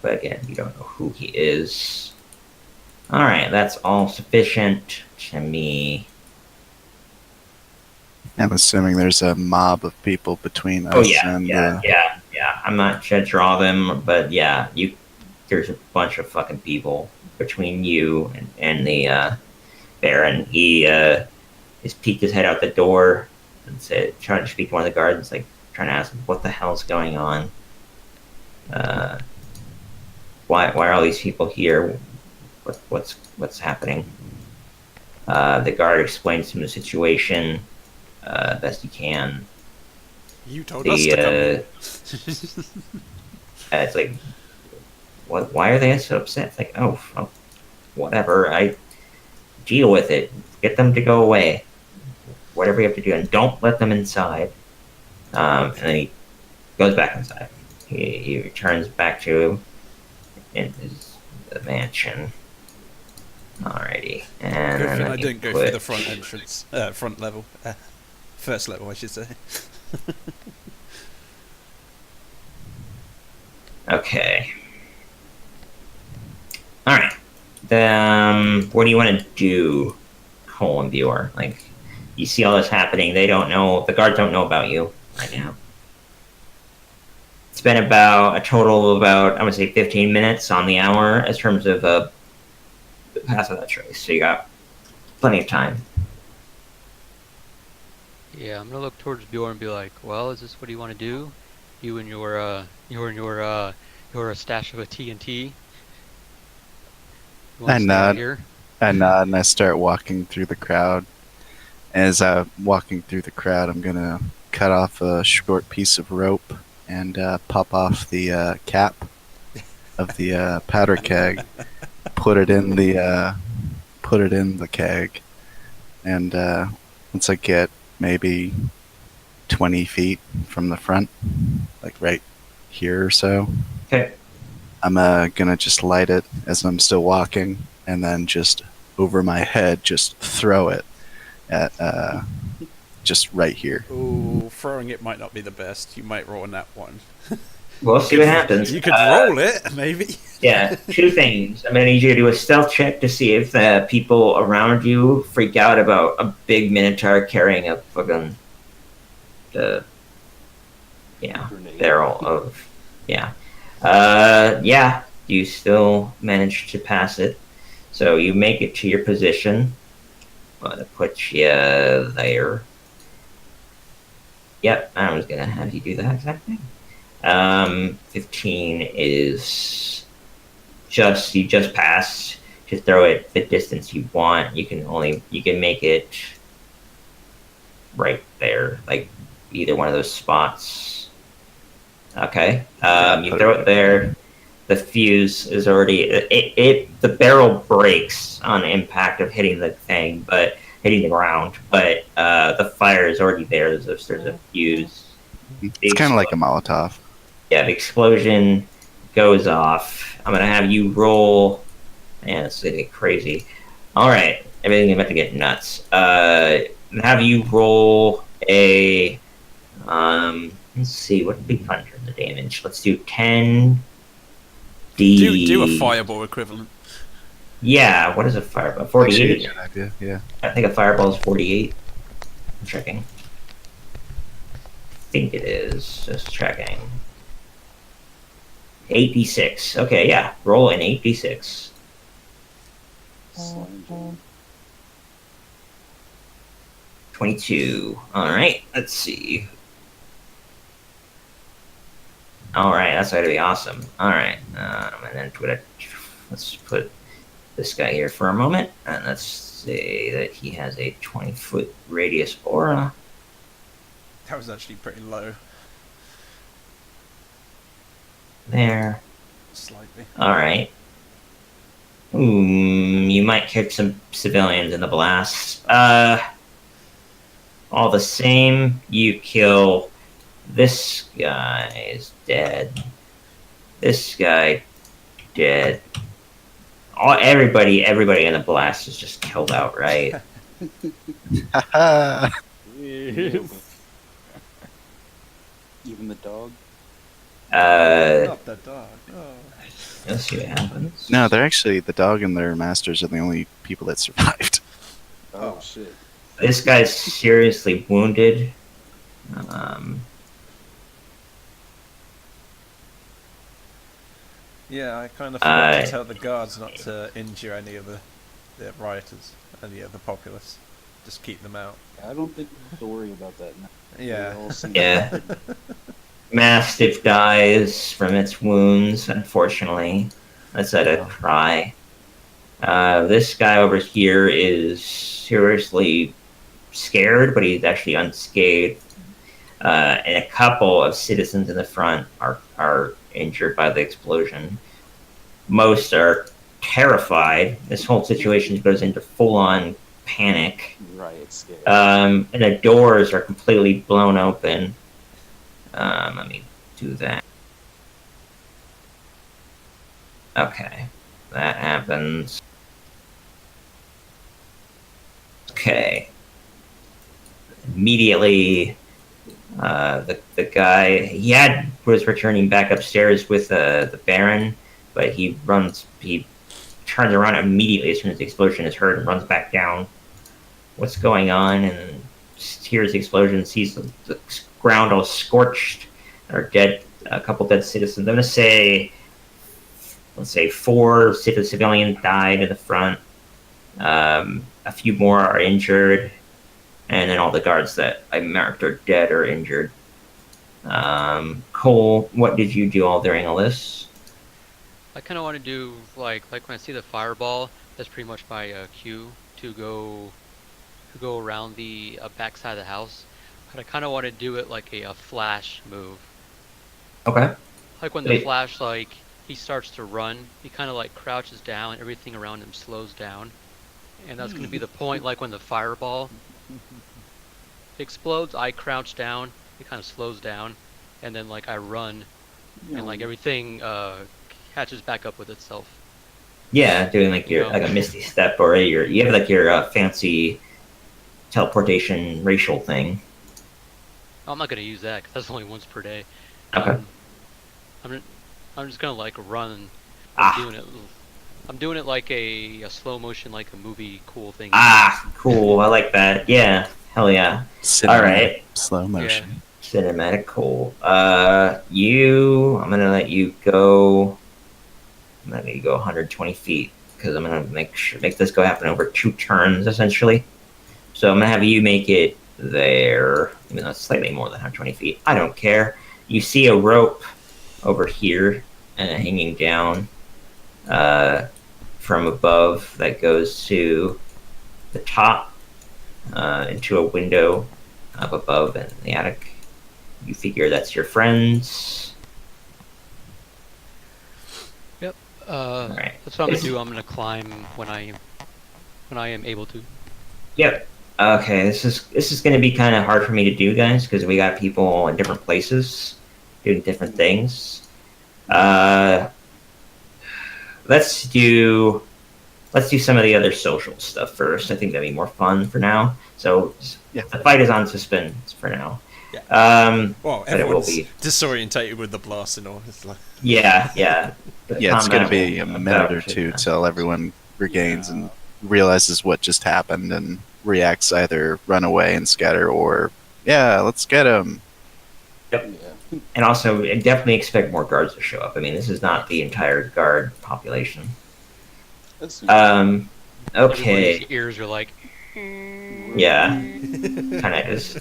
but again, you don't know who he is. All right, that's all sufficient to me. I'm assuming there's a mob of people between Oh us yeah, and yeah, the. yeah, yeah. I'm not gonna draw them, but yeah, you. There's a bunch of fucking people between you and the Baron. He has peeked his head out the door and said, trying to speak to one of the guards, like trying to ask him what the hell's going on. Uh, why are all these people here? What's happening? The guard explains to him the situation best he can. You told us The to come here. it's like, what? Why are they so upset? It's like, oh, whatever. I deal with it. Get them to go away. Whatever you have to do, and don't let them inside. And then he goes back inside. He returns back to in his mansion. Alrighty, and Good then thing let I me didn't go through put. the front entrance, front level, first level, I should say. Okay. All right. What do you want to do, Colin Viewer? Like, you see all this happening. They don't know. The guards don't know about you right now. It's been about a total of about, I would say, 15 minutes on the hour as terms of pass of that trace. So you got plenty of time. Yeah, I'm gonna look towards Bjorn and be like, "Well, is this what you want to do? You and your stash of a TNT. You want I to stay out nod. here?" I nod and I start walking through the crowd. As I'm walking through the crowd, I'm gonna cut off a short piece of rope and pop off the cap of the powder keg. Put it in the keg, and once I get maybe 20 feet from the front, like right here or so, Okay. I'm gonna just light it as I'm still walking, and then just over my head, just throw it at just right here. Ooh, throwing it might not be the best. You might roll on that one. We'll see what happens. You could roll it, maybe. Yeah, two things. I'm gonna need you to do a stealth check to see if the people around you freak out about a big minotaur carrying a fucking the barrel of yeah. Yeah, you still manage to pass it. So you make it to your position. I'm gonna put you there. Yep, I was gonna have you do that exact thing. 15 is you just passed. Just throw it the distance you want. You can make it right there, like either one of those spots. Okay. You throw it there. The fuse is already the barrel breaks on impact of hitting the thing, but hitting the ground. But the fire is already there. There's a fuse. It's kind of like a Molotov. Yeah, the explosion goes off. I'm gonna have you roll. Man, it's gonna get crazy. All right, everything's about to get nuts. Have you roll a. Let's see, what would be fun for the damage? Let's do 10 D. Do a fireball equivalent. Yeah, what is a fireball? Actually, 48. a good idea. Yeah. I think a fireball is 48. I'm checking. I think it is. Just checking. 8d6. Okay, yeah. Roll an 8d6. 22. Alright, let's see. Alright, that's going to be awesome. Alright, and then let's put this guy here for a moment, and let's say that he has a 20-foot radius aura. That was actually pretty low. There. Slightly. Alright. You might kick some civilians in the blast. All the same, you kill this guy is dead. This guy dead. Everybody in the blast is just killed outright. Even the dog. Not the dog. Oh. Let's see what happens. No, they're actually the dog and their masters are the only people that survived. Oh shit. This guy's seriously wounded. Yeah, I kind of forgot Uh, to tell the guards not to injure any of the rioters, any of the populace. Just keep them out. I don't think we have to worry about that now. Yeah. We all seem Yeah. Mastiff dies from its wounds, unfortunately. Let's let it cry. This guy over here is seriously scared, but he's actually unscathed. And a couple of citizens in the front are injured by the explosion. Most are terrified. This whole situation goes into full-on panic. riot scared. And the doors are completely blown open. Let me do that. Okay, that happens. Okay. Immediately, the guy was returning back upstairs with the Baron, but he turns around immediately as soon as the explosion is heard and runs back down. What's going on? And hears the explosion, sees the ground all scorched, or dead, a couple dead citizens. I'm gonna say, let's say 4 civilians died in the front. A few more are injured, and then all the guards that I marked are dead or injured. Cole, what did you do all during all this? I kind of want to do like when I see the fireball, that's pretty much my cue to go around the backside of the house. But I kind of want to do it like a flash move. Okay. Like when the Flash, like, he starts to run, he kind of like crouches down, everything around him slows down. And that's going to be the point, like when the fireball explodes, I crouch down, it kind of slows down, and then like I run, and like everything catches back up with itself. Yeah, doing like your Yeah. like a misty step, or you have like your fancy teleportation racial thing. I'm not going to use that, because that's only once per day. Okay. I'm just going to like run. Ah. I'm doing it like a slow motion, like a movie cool thing. Ah, cool. I like that. Yeah. Hell yeah. All right. Slow motion. Cinematic. Cool. I'm gonna let you go. I'm gonna let you go 120 feet because I'm gonna make this go happen over 2 turns essentially. So I'm gonna have you make it there, even though it's slightly more than 120 feet. I don't care. You see a rope over here hanging down from above that goes to the top into a window up above in the attic. You figure that's your friends. Yep. Alright. That's what I'm gonna do. I'm gonna climb when I am able to. Yep. Okay, this is going to be kind of hard for me to do, guys, because we got people in different places doing different things. Let's do some of the other social stuff first. I think that'd be more fun for now. So Yeah. the fight is on suspense for now. Yeah. Well, but it will everyone's be. disorientated with the blast and all. It's like, Yeah. The Yeah, it's going to combat be a will- minute or two till everyone regains and realizes what just happened and reacts, either run away and scatter or, yeah, let's get him. Yeah. And also, I definitely expect more guards to show up. I mean, this is not the entire guard population. That's Okay. Everybody's ears are like. Yeah. Kind of is.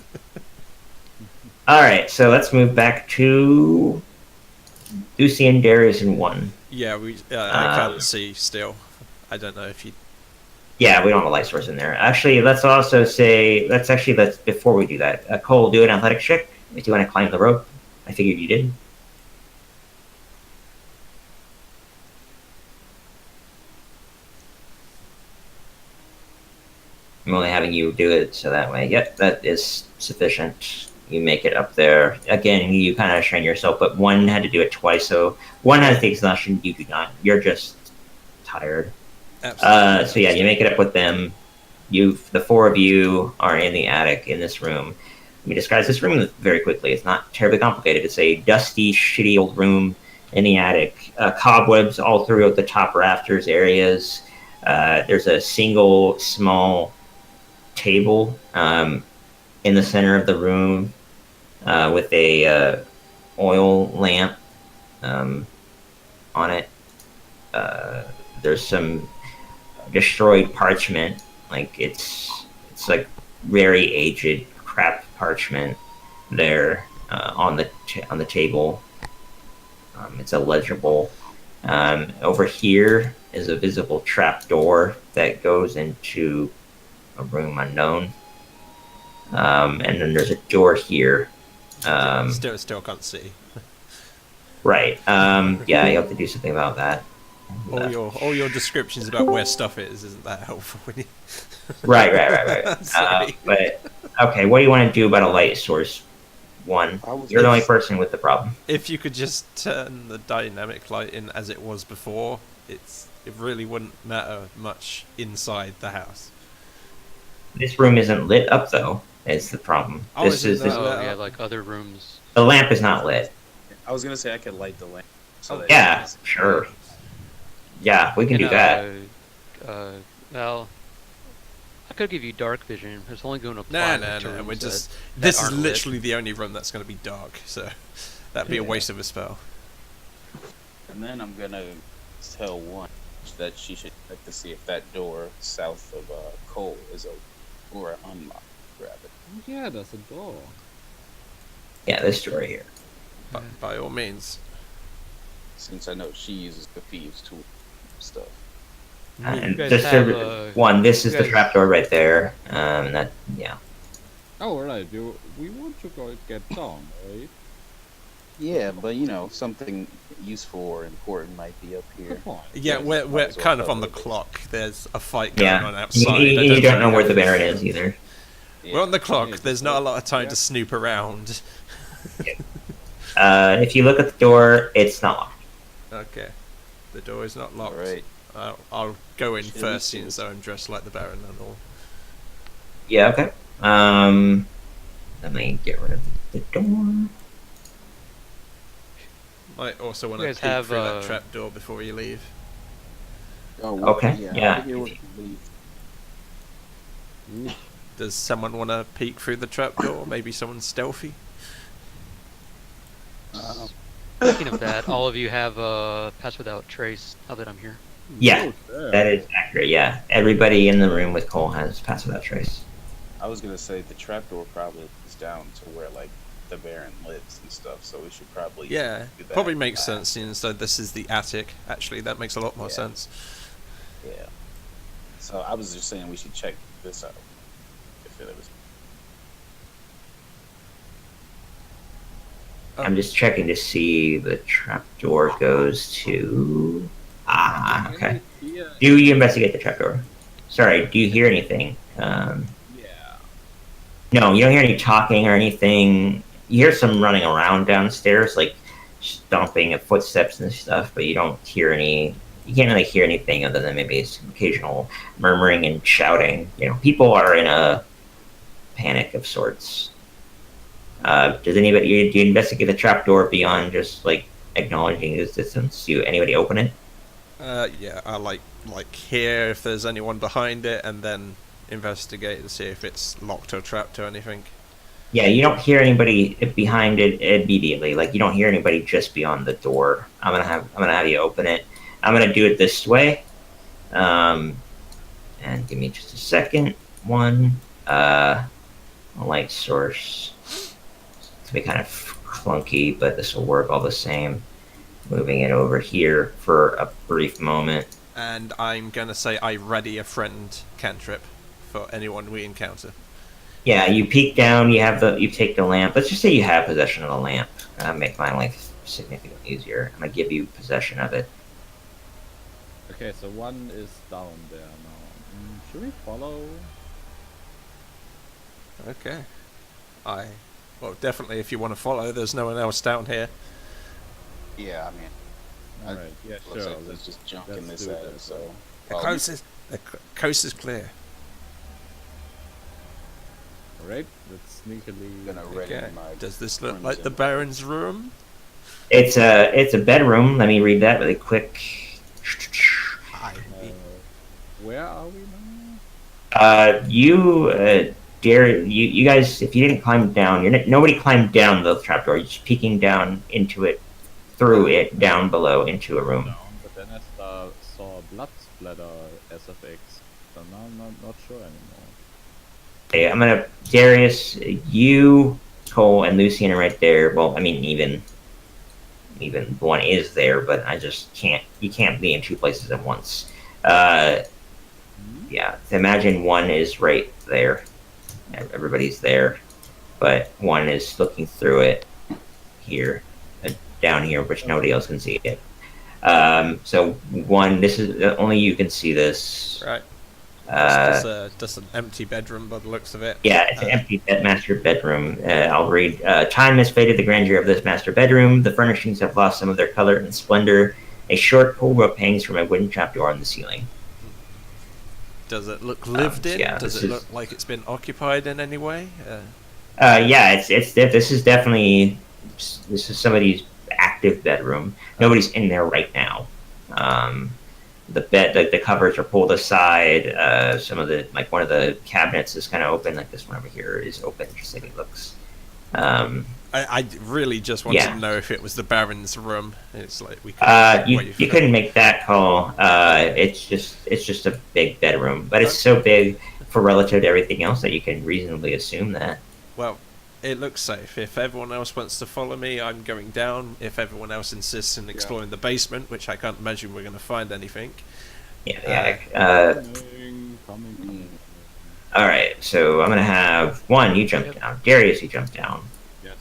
All right, so let's move back to Lucy and Darius in 1. yeah, I can't see still. I don't know if you. Yeah, we don't have a light source in there. Actually, let's before we do that, Cole, do an athletic check if you want to climb the rope. I figured you did. I'm only having you do it so that way. Yep, that is sufficient. You make it up there. Again, you kind of strain yourself, but 1 had to do it twice, so 1 has the exhaustion, you do not. You're just tired. Absolutely. So yeah, you make it up with them. The 4 of you are in the attic in this room. Let me describe this room very quickly. It's not terribly complicated. It's a dusty, shitty old room. in the attic. Cobwebs all throughout the top rafters areas. There's a single small table in the center of the room with a oil lamp on it. There's some destroyed parchment, like it's like very aged, crap parchment there on the table. It's illegible. Over here is a visible trap door that goes into a room unknown. And then there's a door here. Still can't see. Right. Yeah, you have to do something about that. All your descriptions about where stuff is isn't that helpful when you... Right. Sorry. But okay, what do you want to do about a light source? One, you're the only person with the problem. If you could just turn the dynamic light in as it was before, it really wouldn't matter much inside the house. This room isn't lit up though. Is the problem? Oh, This is it is not? Oh, yeah, like other rooms. the lamp is not lit. I was gonna say I could light the lamp. So that Yeah, it's- sure. Yeah, we can do that. Well, I could give you dark vision. It's only going to No, apply to we're rooms just... that This is aren't lit. literally the only room that's going to be dark, so that'd be a waste of a spell. And then I'm gonna tell one that she should check to see if that door south of Cole is open or unlocked. Grab it. Oh, yeah, there's a door. Yeah, this door here. But by all means. Since I know she uses the thieves' tool stuff. And guys just have, one, this is you the guys- trapdoor right there. That yeah. Oh, right. We want to go get down, right? Yeah, but you know, something useful or important might be up here. Good point. Yeah, Yes, we're might as well kind of cover on the the base. clock. There's a fight going Yeah. on You, outside. you- I you don't know really where have the to Baron figure- is either. We're on the clock. Yeah, There's not a lot of time yeah. to snoop around. If you look at the door, it's not locked. Okay. The door is not locked. Alright. I'll go in Should we first, see seeing as though I'm dressed like the Baron and all. Yeah, okay. Let me get rid of the door. Might also want You to guys peek have, through that trap door before you leave. Oh, Okay, yeah. I figure we can leave. Does someone want to peek through the trap door? Maybe someone stealthy? Speaking of that, all of you have Pass Without Trace now that I'm here. Yeah, Oh, that is accurate. Yeah, everybody in the room with Cole has Pass Without Trace. I was gonna say the trapdoor probably is down to where like the Baron lives and stuff, so we should probably Yeah, do that probably makes last. sense, seeing as though this is the attic. Actually, that makes a lot more Yeah. sense. Yeah. So I was just saying we should check this out. If it was I'm just checking to see the trapdoor goes to. Ah, okay. Yeah. Do you investigate the trapdoor? Sorry, do you hear anything? Yeah. No, you don't hear any talking or anything. You hear some running around downstairs, like stomping of footsteps and stuff, but you don't hear any. You can't really hear anything other than maybe some occasional murmuring and shouting. You know, people are in a panic of sorts. Does anybody do you investigate the trapdoor beyond just like acknowledging its existence? Do anybody open it? Yeah, I like hear if there's anyone behind it, and then investigate to see if it's locked or trapped or anything. Yeah, you don't hear anybody behind it immediately. Like you don't hear anybody just beyond the door. I'm gonna have you open it. I'm gonna do it this way. And give me just a second. One, a light source. It's gonna be kind of clunky, but this will work all the same. Moving it over here for a brief moment. And I'm gonna say I ready a friend cantrip for anyone we encounter. Yeah, you peek down. You take the lamp. Let's just say you have possession of the lamp. Make my life significantly easier. I'm gonna give you possession of it. Okay, so one is down there now. Should we follow? Okay. Well, definitely if you want to follow, there's no one else down here. yeah, I mean Alright, yeah, looks sure. like there's just junk in let's this do it attic, that so way. The Well, coast is clear. Alright, let's sneakily. I'm gonna ready Okay. my Does this look friends like the in- Baron's room? It's a bedroom. Let me read that really quick. Where are we now? You guys, if you didn't climb down, nobody climbed down the trapdoor. You're just peeking down into it, through it, down below into a room. Down, but then I saw blood splatter SFX, so now I'm not sure anymore. Okay, I'm gonna Darius, you, Cole, and Lucian are right there. Well, I mean, even one is there, but I just can't. You can't be in two places at once. Yeah, imagine one is right there. Everybody's there, but one is looking through it here, down here, which nobody else can see it. So one, this is only you can see this. Right. Just an empty bedroom by the looks of it. Yeah, it's an empty master bedroom. I'll read. Time has faded the grandeur of this master bedroom. The furnishings have lost some of their color and splendor. A short pull rope hangs from a wooden trapdoor on the ceiling. Does it look lived in? Yeah, Does it look like it's been occupied in any way? Yeah, this is definitely somebody's active bedroom. Nobody's in there right now. The bed, the covers are pulled aside. Some of the one of the cabinets is kind of open. Like this one over here is open, just like it looks. I really just wanted Yeah. to know if it was the Baron's room. It's like we could You couldn't make that call. It's just a big bedroom, but it's so big for relative to everything else that you can reasonably assume that. Well, it looks safe. If everyone else wants to follow me, I'm going down. If everyone else insists in exploring the basement, which I can't imagine we're going to find anything. Yeah. Coming. All right. So I'm gonna have one. You jump down. Darius, you jump down. Yes,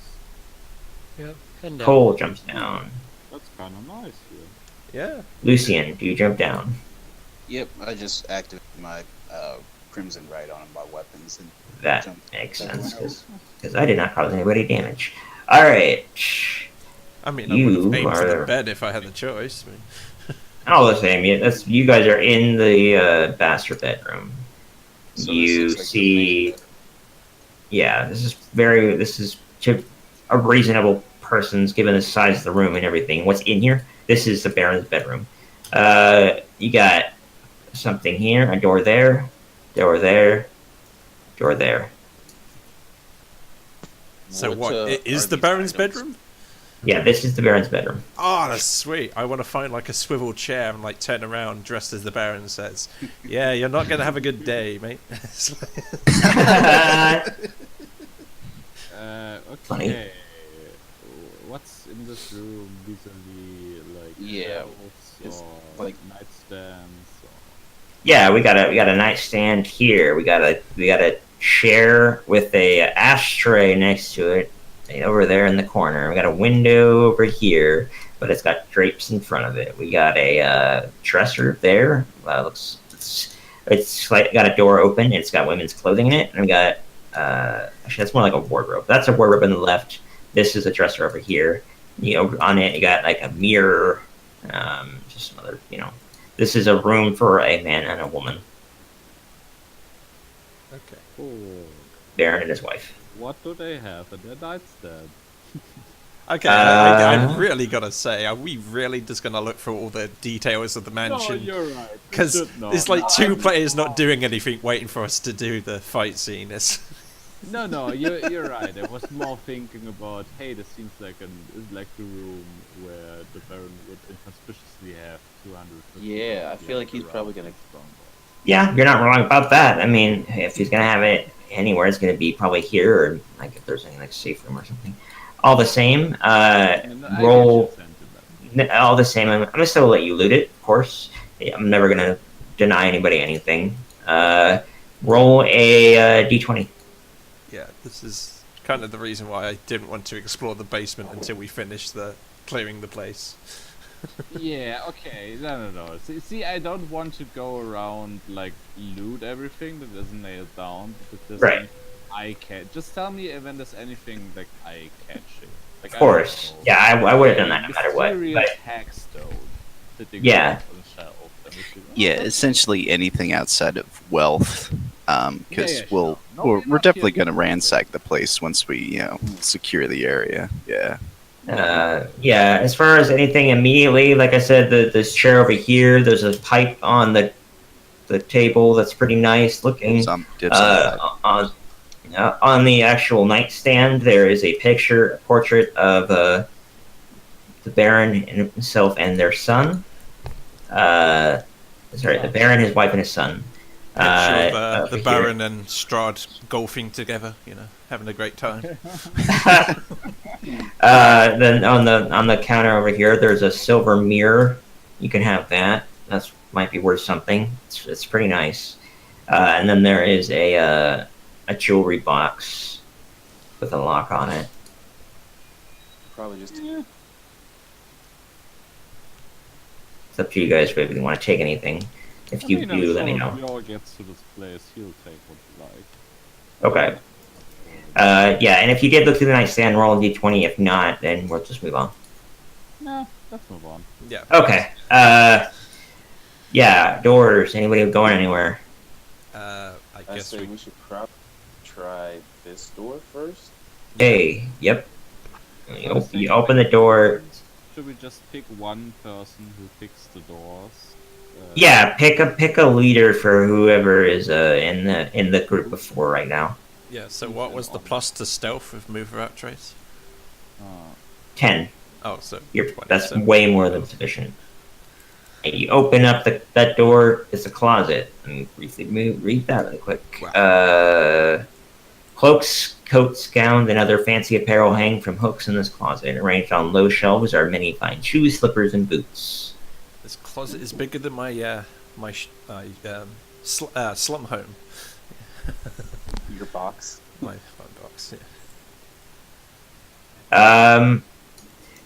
Yep. Heading down. Cole jumps down. that's kind of nice here. Yeah. Lucian, do you jump down? Yep, I just activated my Crimson Right on my weapons and That jump. makes sense because I did not cause anybody damage. All right. I mean, I would have You aimed for the are- bed if I had the choice. I mean, All the same, you guys are in the master bedroom. So You this looks like the see, main bed. yeah, this is to a reasonable person's given the size of the room and everything. What's in here? This is the Baron's bedroom. You got something here, a door there, door there, door there. so What, what? It are is the these Baron's items? bedroom? Yeah, this is the Baron's bedroom. Oh, that's sweet. I want to find like a swivel chair and like turn around dressed as the Baron says, "Yeah, you're not going to have a good day, mate." It's like- Okay. Funny. What's in this room vis-a-vis like Yeah, shelves it's or like- nightstands? Or... Yeah, we got a nightstand here. We got a chair with a ashtray next to it, over there in the corner. We got a window over here, but it's got drapes in front of it. We got a dresser there. It's like got a door open. And it's got women's clothing in it, and we got actually that's more like a wardrobe. That's a wardrobe on the left. This is a dresser over here. On it you got like a mirror, just some other. This is a room for a man and a woman, okay. Oh, Baron and his wife. what do they have at their nightstand? Okay, I really gotta say, are we really just gonna look through all the details of the No, mansion? you're right. we Because should know. it's like two I'm- players not doing anything, waiting for us to do the fight scene. It's No, you're right. I was more thinking about, hey, this seems like the room where the Baron would inconspicuously have 250. Yeah, I feel like he's around probably gonna- his stronghold. Yeah, you're not wrong about that. I mean, if he's gonna have it anywhere, it's gonna be probably here, or like if there's any like safe room or something. All the same, And I get roll. your sentiment. All the same, I'm gonna still let you loot it, of course. I'm never gonna deny anybody anything. Roll a d20. yeah, this is kind of the reason why I didn't want to explore the basement until we finished clearing the place. Yeah, okay, no. See, I don't want to go around like loot everything that isn't nailed down because there's Right. anything I can. Just tell me when there's anything like eye catching. Like, Of course, yeah, I would have done that no matter what. Mysterious But hexstone sitting Yeah. on the shelf. And we should- Yeah, essentially anything outside of wealth, because Yeah, sure. No, we're we're not definitely here going to to- ransack the place once we secure the area. Yeah. Yeah, as far as anything immediately, like I said, this chair over here, there's a pipe on the table that's pretty nice looking. Dibs on that. On the actual nightstand, there is a portrait of the Baron himself and their son. The Baron, his wife, and his son. Picture of the over Baron and Strahd golfing together, having a great time. Then on the counter over here, there's a silver mirror. You can have that. That's might be worth something. It's pretty nice. And then there is a jewelry box with a lock on it. Probably just. It's up to you guys if you want to take anything. If you do, let me know. If Yor gets to this place, he'll take what you like. Okay. Yeah, and if you did look through the nightstand, roll a d20. If not, then we'll just move on. No, let's move on. Yeah. Okay. Yeah, doors. Anybody going anywhere? I I guess say we. we should probably try this door first. Hey, yep. You open the door. Should we just pick one person who picks the doors? Yeah, pick a leader for whoever is in the group of 4 right now. Yeah. So what was the plus to stealth with move without trace? 10. Oh, so That's 20, so- way more than sufficient. And you open up that door. It's a closet. Let me briefly read that really quick. Wow. Cloaks, coats, gowns, and other fancy apparel hang from hooks in this closet. Arranged on low shelves are many fine shoes, slippers, and boots. This closet is bigger than my slum home. Your box. My box. Yeah.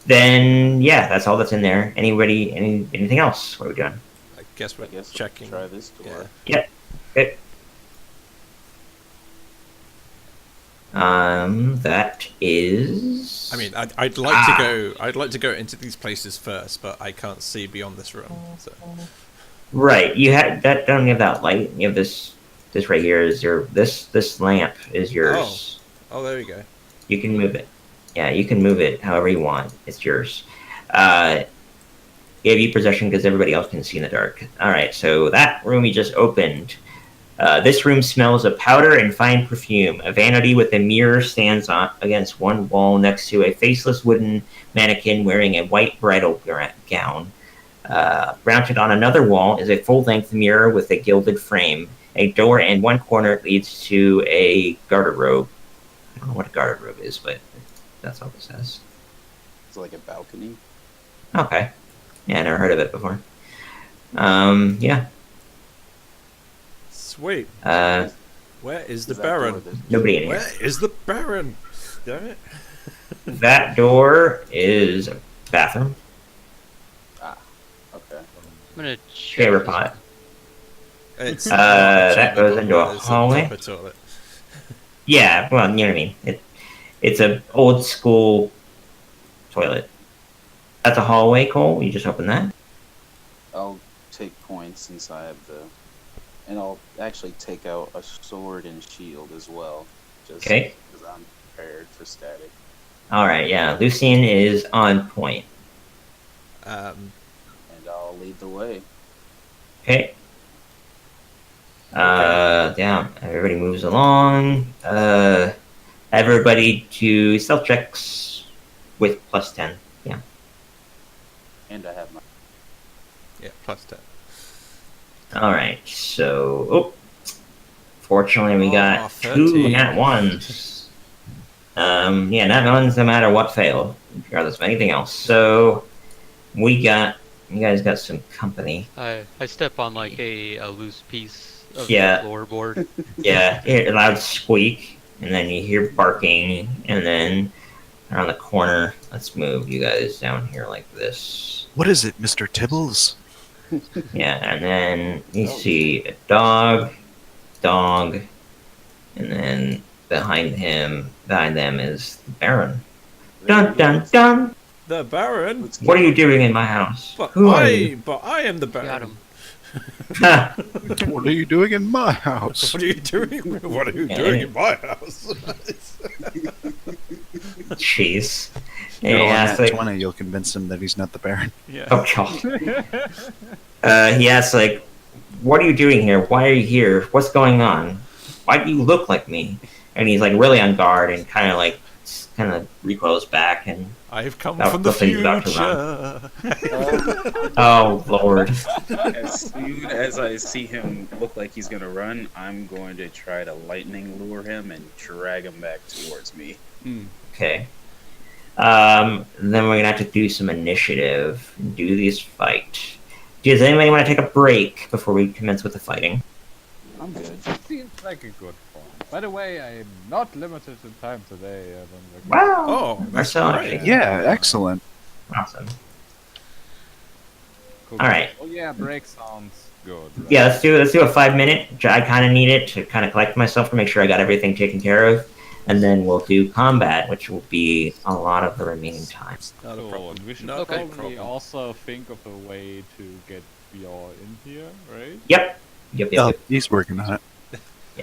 Then yeah, that's all that's in there. Anything else? What are we doing? I guess we're I guess checking. we'll try this door. Yeah. Okay. That is. I mean, I'd like to go. I'd like to go into these places first, but I can't see beyond this room. So. Right. You had that. Don't have that light. You have this. This right here is your. This lamp is yours. Oh, there we go. You can move it. Yeah, you can move it however you want. It's yours. Give you possession because everybody else can see in the dark. All right. So that room you just opened. This room smells of powder and fine perfume. A vanity with a mirror stands against one wall next to a faceless wooden mannequin wearing a white bridal gown. Mounted on another wall is a full-length mirror with a gilded frame. A door in one corner leads to a garderobe. I don't know what a garderobe is, but that's all it says. It's like a balcony. Okay. Yeah, I never heard of it before. Yeah. Sweet. Where Where is the Is that door Baron? that- nobody in here. Where is the Baron? Damn it. That door is a bathroom. Okay. I'm gonna Shaver check. pot. It's that goes into a It's hallway? proper toilet. Yeah, well, you know what I mean. It's a old school toilet. That's a hallway, Cole. You just open that. I'll take points since I have and I'll actually take out a sword and shield as well. Just Okay. because I'm prepared for static. All right. Yeah, Lucian is on point. Um, And I'll lead the way. Okay. Down. Everybody moves along. Everybody to stealth checks with +10. Yeah. And I have my. yeah, +10. All right. So, fortunately, we got 2 13. nat ones. Yeah, nat ones no matter what fail, regardless of anything else. So, you guys got some company. I step on like a loose piece of Yeah. the floorboard. Yeah, you hear a loud squeak, and then you hear barking, and then around the corner, let's move you guys down here like this. What is it, Mr. Tibbles? Yeah, and then you see a dog, and then behind them is the Baron. Dun dun dun! The Baron? Let's What are get- you doing in my house? But Who are you? But I am the Got Baron. him. Ha! What are you doing in my house? What are you doing? What are you Yeah. doing in my house? Jeez. And Roll he on asks, that like, 20, you'll convince him that he's not the Baron. Yeah. oh god. He asks, like, what are you doing here? Why are you here? What's going on? Why do you look like me? And he's like really on guard and kind of recoils back and I've come Oh, from the looks like he's about to future. oh lord. As soon as I see him look like he's gonna run, I'm going to try to lightning lure him and drag him back towards me. Okay. Then we're gonna have to do some initiative and do this fight. Does anybody want to take a break before we commence with the fighting? I'm good. Seems like a good point. By the way, I'm not limited in time today. Wow. Oh, that's Marcel, great. Yeah, excellent. Awesome. Cool. All right. Oh yeah, break sounds good. Right? Yeah, let's do a 5 minute. I kind of need it to kind of collect myself to make sure I got everything taken care of, and then we'll do combat, which will be a lot of the remaining time. Not a Cool. problem. We should Not a probably problem. also think of a way to get Bjorn in here, right? Yep. Oh, he's working on it.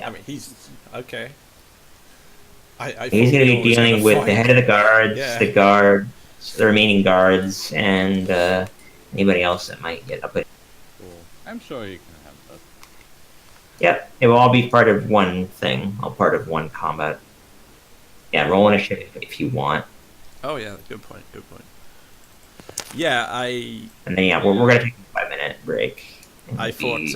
I mean, he's okay. I He's thought going to Bjorn be was gonna dealing with fight. the head of the guards, Yeah. the remaining guards, and anybody else that might get up. Cool. I'm sure he can handle that. Yep, it will all be part of one thing, all part of one combat. Yeah, roll initiative if you want, Oh yeah, good point. Good point. Yeah, and then yeah, we're going to take a 5 minute break. and I be-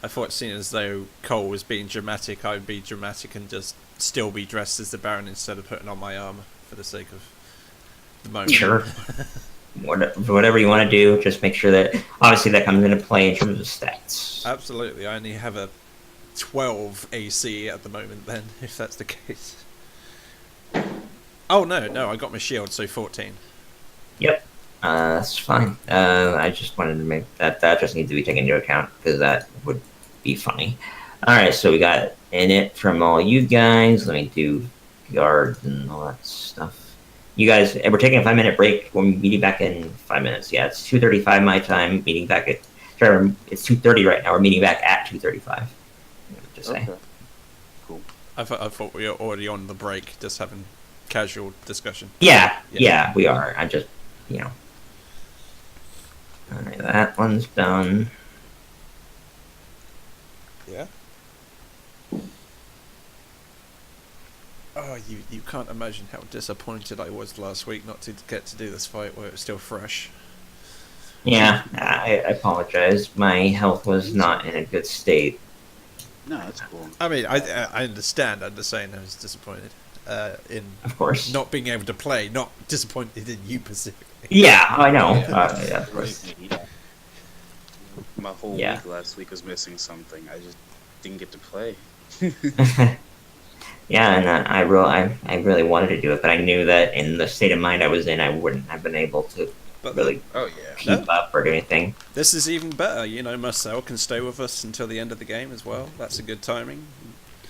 thought, seeing as though Cole was being dramatic, I'd be dramatic and just still be dressed as the Baron instead of putting on my armor for the sake of the moment. Sure. Whatever you want to do, just make sure that obviously that comes into play in terms of stats. Absolutely. I only have a 12 AC at the moment. Then, if that's the case. Oh no, I got my shield, so 14. Yep, that's fine. I just wanted to make that just needs to be taken into account because that would be funny. All right, so we got in it from all you guys. Let me do guards and all that stuff. You guys, we're taking a 5 minute break. We'll be meeting back in 5 minutes. Yeah, it's 2:35 my time. Meeting back at sorry, it's 2:30 right now. We're meeting back at 2:35. Just say. Okay. Cool. I thought we were already on the break, just having casual discussion. Yeah, we are. I just, All right, that one's done. Yeah. Oh, you can't imagine how disappointed I was last week not to get to do this fight where it was still fresh. Yeah, I apologize. My health was not in a good state. No, that's cool. I mean, I understand. I'm just saying I was disappointed in Of course. not being able to play, not disappointed in you specifically. Yeah, I know. Yeah. Yeah, of course. My whole Yeah. week last week was missing something. I just didn't get to play. Yeah, and I really wanted to do it, but I knew that in the state of mind I was in, I wouldn't have been able to But really Oh yeah. keep up or do anything. this is even better. You know, Marcel can stay with us until the end of the game as well. That's a good timing.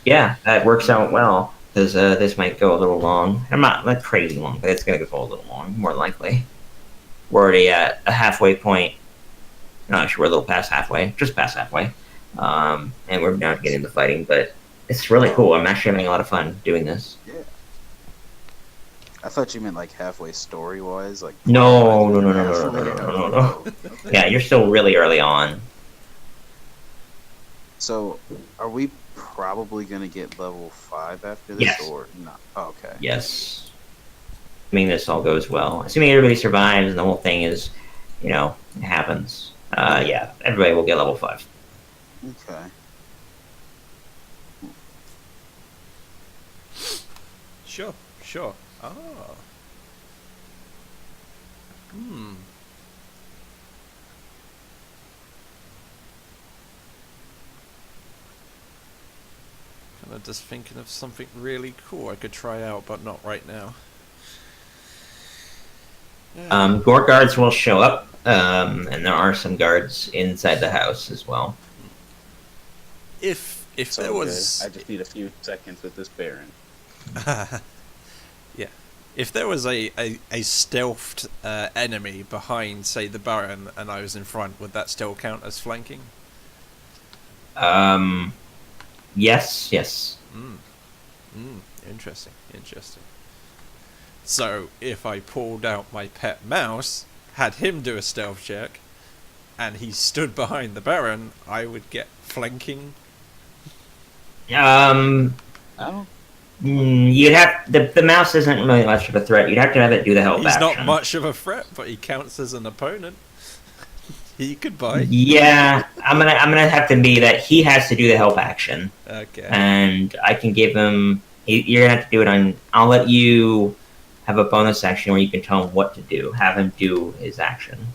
Yeah, that works out well because this might go a little long. I'm not crazy long, but it's gonna go a little long, more likely. We're already at a halfway point. No, actually, we're a little past halfway, just past halfway, and we're now getting into fighting. But it's really cool. I'm actually having a lot of fun doing this. I thought you meant like halfway story wise, like. No. Yeah, you're still really early on. So, are we probably gonna get level 5 after this, Yes. or not? Oh, okay. Yes. Assuming this all goes well. Assuming everybody survives and the whole thing is, it happens. Yeah, everybody will get level 5. Okay. Sure. Ah. Hmm. Kind of just thinking of something really cool I could try out, but not right now. Gore guards will show up, and there are some guards inside the house as well. If So there was, I just need a few seconds with this Baron. yeah, if there was a stealthed enemy behind, say, the Baron, and I was in front, would that still count as flanking? Yes. Interesting. So if I pulled out my pet mouse, had him do a stealth check, and he stood behind the Baron, I would get flanking. I don't. You'd have the mouse isn't really much of a threat. You'd have to have it do the help He's action. not much of a threat, but he counts as an opponent. He could bite. Yeah, I'm gonna have to be that he has to do the help action, Okay. and I can give him. You're gonna have to do it on. I'll let you have a bonus action where you can tell him what to do. Have him do his action.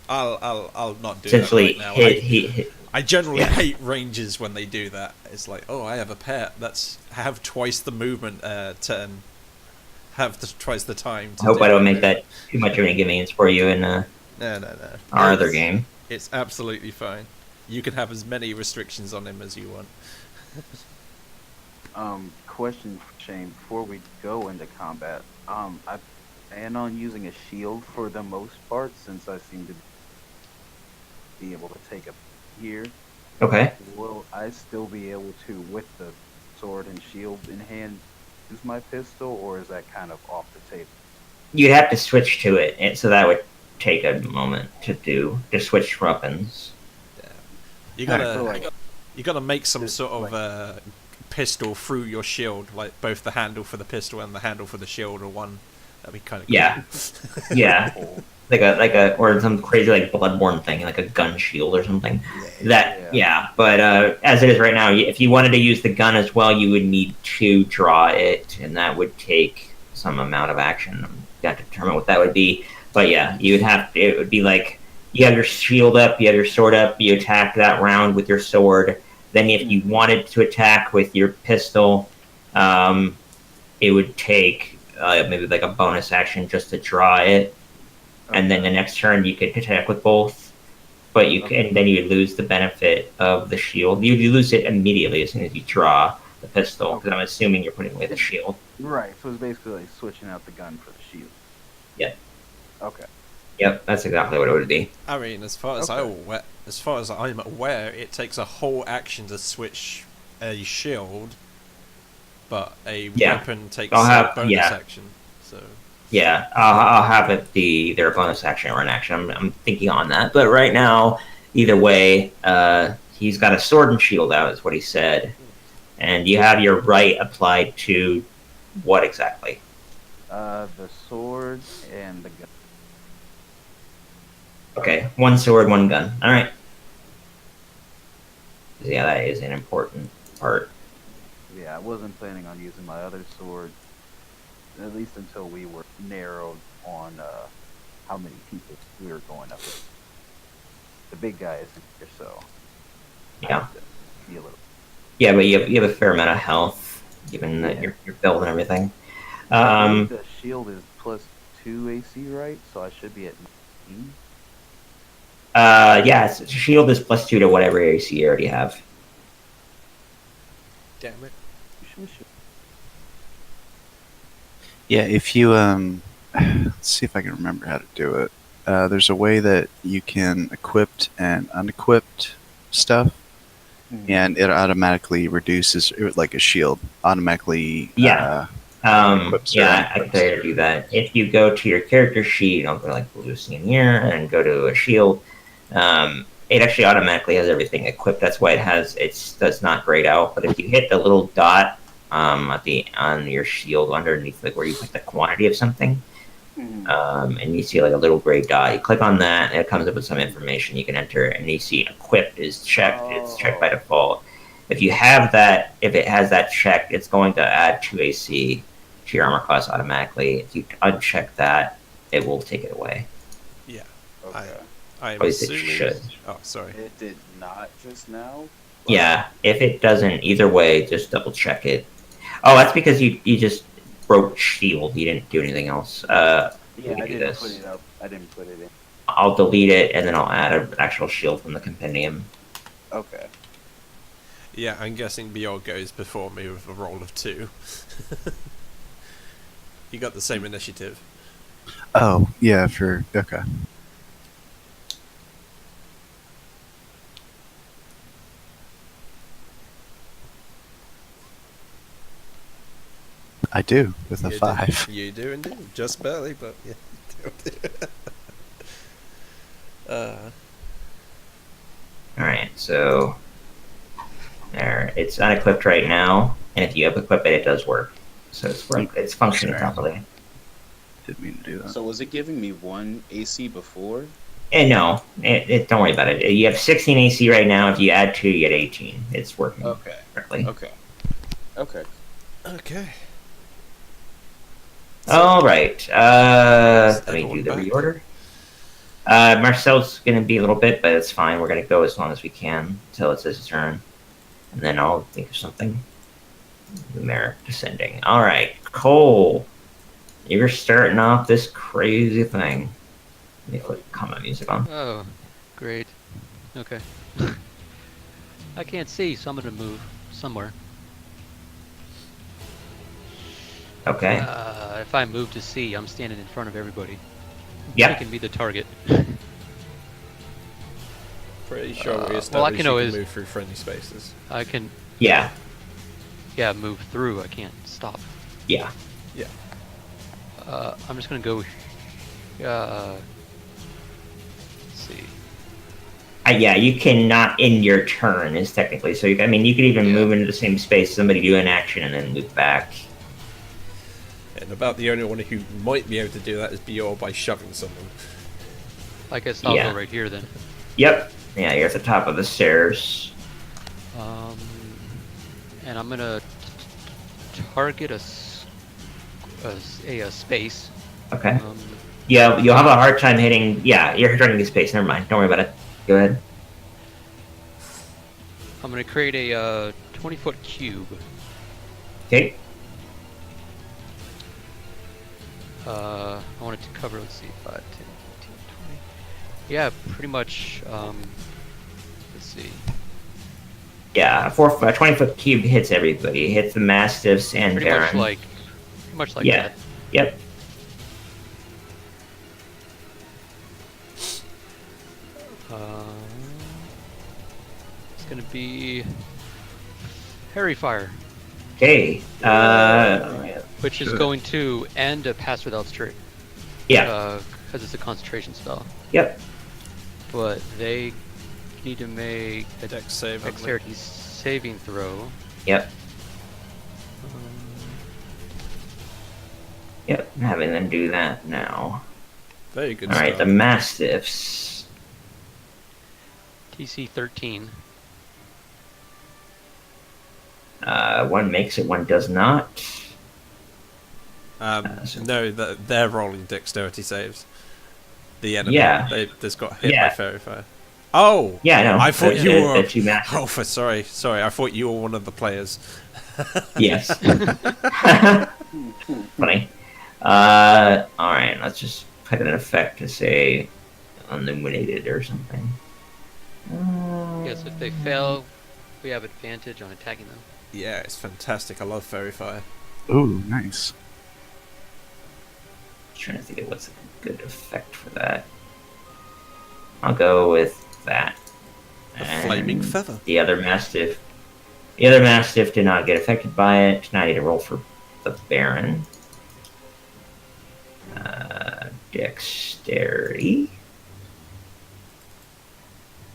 I'll not do Essentially, that right now. hit. I generally Yeah. hate ranges when they do that. It's like, oh, I have a pet. That's have twice the movement turn. Have twice the time. I hope I don't make movement. that too much of an inconvenience for you in No. our other It's- game. It's absolutely fine. You can have as many restrictions on him as you want. Question, Shane, before we go into combat, I plan on using a shield for the most part, since I seem to be able to take a here. Okay. Will I still be able to, with the sword and shield in hand, use my pistol, or is that kind of off the table? You'd have to switch to it, and so that would take a moment to switch weapons. You Alright, gotta so, like, you gotta make some just sort of like- pistol through your shield, like both the handle for the pistol and the handle for the shield are one. That'd be kind of cool. Yeah. Yeah, like a or some crazy like Bloodborne thing, like a gun shield or something. That yeah, but as it is right now, if you wanted to use the gun as well, you would need to draw it, and that would take some amount of action. You have to determine what that would be. But yeah, you would have. It would be like you have your shield up, you have your sword up, you attack that round with your sword. Then, if you wanted to attack with your pistol, it would take maybe like a bonus action just to draw it, and then the next turn you could attack with both. But you can, and then you would lose the benefit of the shield. You lose it immediately as soon as you draw the pistol, because I'm assuming you're putting away the shield. Right, so it's basically like switching out the gun for the shield. Yeah. Okay. Yep, that's exactly what it would be. I mean, as far as I'm aware, it takes a whole action to switch a shield, but a Yeah. weapon takes I'll have- a bonus yeah. action. So Yeah, I'll have it be either a bonus action or an action. I'm thinking on that, but right now, either way, he's got a sword and shield out, is what he said, and you have your right applied to what exactly? The sword and the gun. Okay, one sword, one gun. All right. Yeah, that is an important part. Yeah, I wasn't planning on using my other sword, at least until we were narrowed on how many people we were going up with. The big guy isn't here, so I Yeah. have to be a little. Yeah, but you have a fair amount of health, given that your build and everything. I think the shield is +2 AC, right? So I should be at 19. Yeah, shield is +2 to whatever AC you already have. damn it. You should. Yeah, if you let's see if I can remember how to do it. There's a way that you can equipped and unequipped stuff, and it automatically reduces like a shield automatically. Yeah. equips Yeah, I certain can tell you to do that. If you go to your character sheet, I'll go like blue scene here and go to a shield. It actually automatically has everything equipped. That's why it does not grayed out. But if you hit the little dot on your shield underneath, like where you put the quantity of something, and you see like a little gray dot, you click on that, and it comes up with some information you can enter, and you see equipped is checked. It's checked by default. If you have that, if it has that checked, it's going to add 2 AC to your armor class automatically. If you uncheck that, it will take it away. Okay. I'm At least it assuming. should. Oh, sorry. It did not just now. Yeah, if it doesn't, either way, just double check it. Oh, that's because you just broke shield. You didn't do anything else. Yeah, we can I do didn't this. put it up. I didn't put it in. I'll delete it, and then I'll add an actual shield from the compendium. Okay. Yeah, I'm guessing Bjorg goes before me with a roll of 2. You got the same initiative. Oh, yeah, okay. I do, with a You do. 5. You do indeed. Just barely, but yeah. Alright, so there. It's unequipped right now, and if you equip it, it does work. So it's functioning Sure. properly. Didn't mean to do that. So was it giving me 1 AC before? And no, don't worry about it. You have 16 AC right now. If you add 2, you get 18. It's working Okay. correctly. Okay. Okay. Okay. All right. Let me everyone do the back? reorder. Marcel's going to be a little bit, but it's fine. We're going to go as long as we can until it's his turn. And then I'll think of something. Numeric descending. All right. Cole, you're starting off this crazy thing. Let me put combat music on. Oh, great. Okay. I can't see, so I'm gonna move somewhere. Okay. If I move to C, I'm standing in front of everybody. Yeah. You can be the target. Pretty sure we well, I established can you always- can move through friendly spaces. I can, Yeah. yeah, move through. I can't stop. Yeah. I'm just gonna go. Let's see. Yeah, you cannot end your turn is technically so. You could even Yeah. move into the same space, somebody do an action, and then move back. And about the only one who might be able to do that is Bior by shoving someone. I guess I'll Yeah. go right here then. Yep. Yeah, you're at the top of the stairs. And I'm gonna target a space. Okay. Yeah, you'll have a hard time hitting. Yeah, you're targeting the space. Never mind. Don't worry about it. Go ahead. I'm gonna create a 20-foot cube. Okay. I want it to cover, let's see, 5, 10, 15, 20. Yeah, pretty much, let's see. Yeah, a 20-foot cube hits everybody. It hits the mastiffs and Pretty Baron. much like Yeah. that. Yep. It's gonna be Harry Fire, Okay. which is going to end a Pass Without Straight. Yeah. Because it's a concentration spell. Yep. But they need to make a Dex save. haven't they? dexterity saving throw. Yep. Um, Yep. I'm having them do that now. Very good All right. start. The mastiffs. TC 13. One makes it. One does not. No, they're rolling dexterity saves. The enemy. Yeah. They just got hit Yeah. by fairy fire. Oh! Yeah, I know. I thought you were. The two mastiffs. Oh, sorry. I thought you were one of the players. Yes. Funny. Alright, let's just put an effect to say illuminated or something. Yes, if they fail, we have advantage on attacking them. Yeah, it's fantastic. I love fairy fire. Ooh, nice. Trying to think of what's a good effect for that. I'll go with that. The flaming And feather. The other mastiff. The other mastiff did not get affected by it. Now I need to roll for the Baron. Dexterity.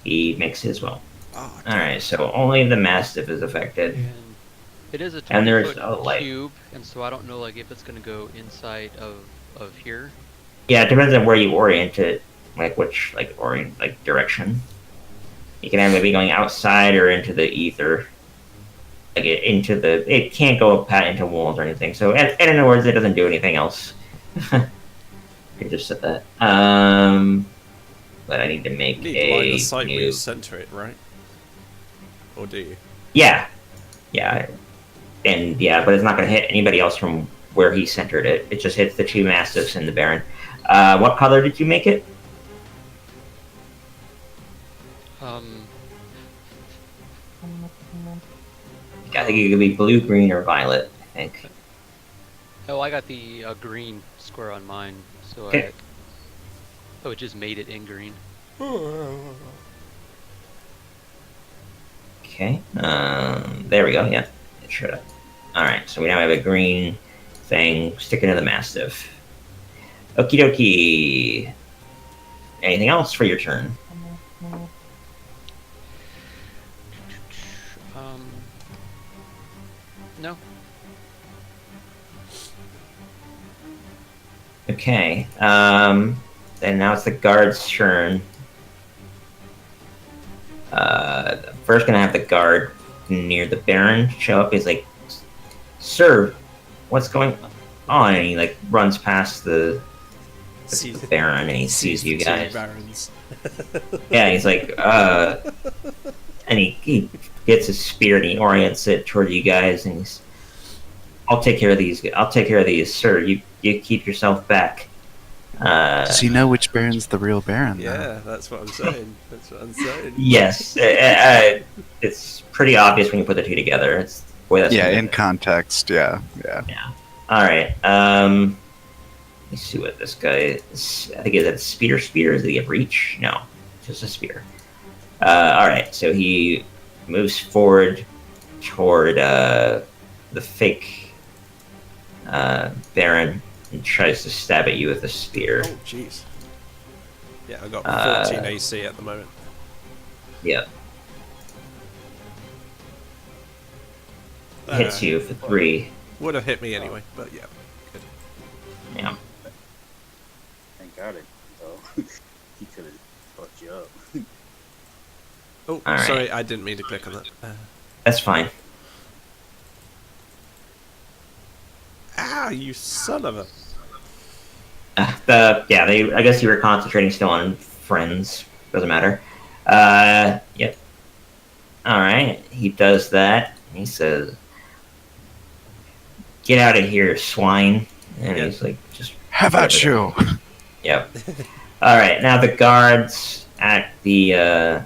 He makes his well. Oh, Alright, so only the mastiff is affected. And it is a And there's 20-foot a light. cube, and so I don't know like if it's gonna go inside of here. Yeah, it depends on where you orient it, like which direction. You can have it be going outside or into the ether, It can't go up into walls or anything. So, and in other words, it doesn't do anything else. You just said that. But I need to make you need line a of sight where new. you center it, right? Or do you? Yeah, and yeah, but it's not going to hit anybody else from where he centered it. It just hits the two mastiffs and the Baron. What color did you make it? I think it could be blue, green, or violet. I think. Oh, I got the green square on mine, so Okay. it just made it in green. Okay. There we go. Yeah, it showed up. All right. So we now have a green thing, sticking to the Mastiff. Okie dokie. Anything else for your turn? No. Okay. Then now it's the guard's turn. First gonna have the guard near the Baron show up. He's like, "Sir, what's going on?" And he like runs past the Baron and he sees you the guys. two barons. Yeah, he's like, and he gets his spear and he orients it toward you guys, and he's, I'll take care of these, sir. You keep yourself back. Does he know which Baron's the real Baron? though? Yeah, that's what I'm saying. That's what I'm saying. Yes, it's pretty obvious when you put the two together. It's the way that's Yeah, in context, yeah. All right. Let me see what this guy is. I think is it spear? Does he have reach? No, just a spear. All right. So he moves forward toward the fake Baron and tries to stab at you with a spear. Oh, jeez. Yeah, I got 14 AC at the moment. Yeah. Hits you for 3. Would have hit me anyway, but yeah. Good. Yeah. Thank God it though. He could have fucked you up. Oh, All right. sorry, I didn't mean to click on that. That's fine. You son of a... I guess you were concentrating still on friends. Doesn't matter. Yep. All right. He does that. He says, "Get out of here, swine!" And Yeah. he's like, "Just How about you? Yep. All right. Now the guards at the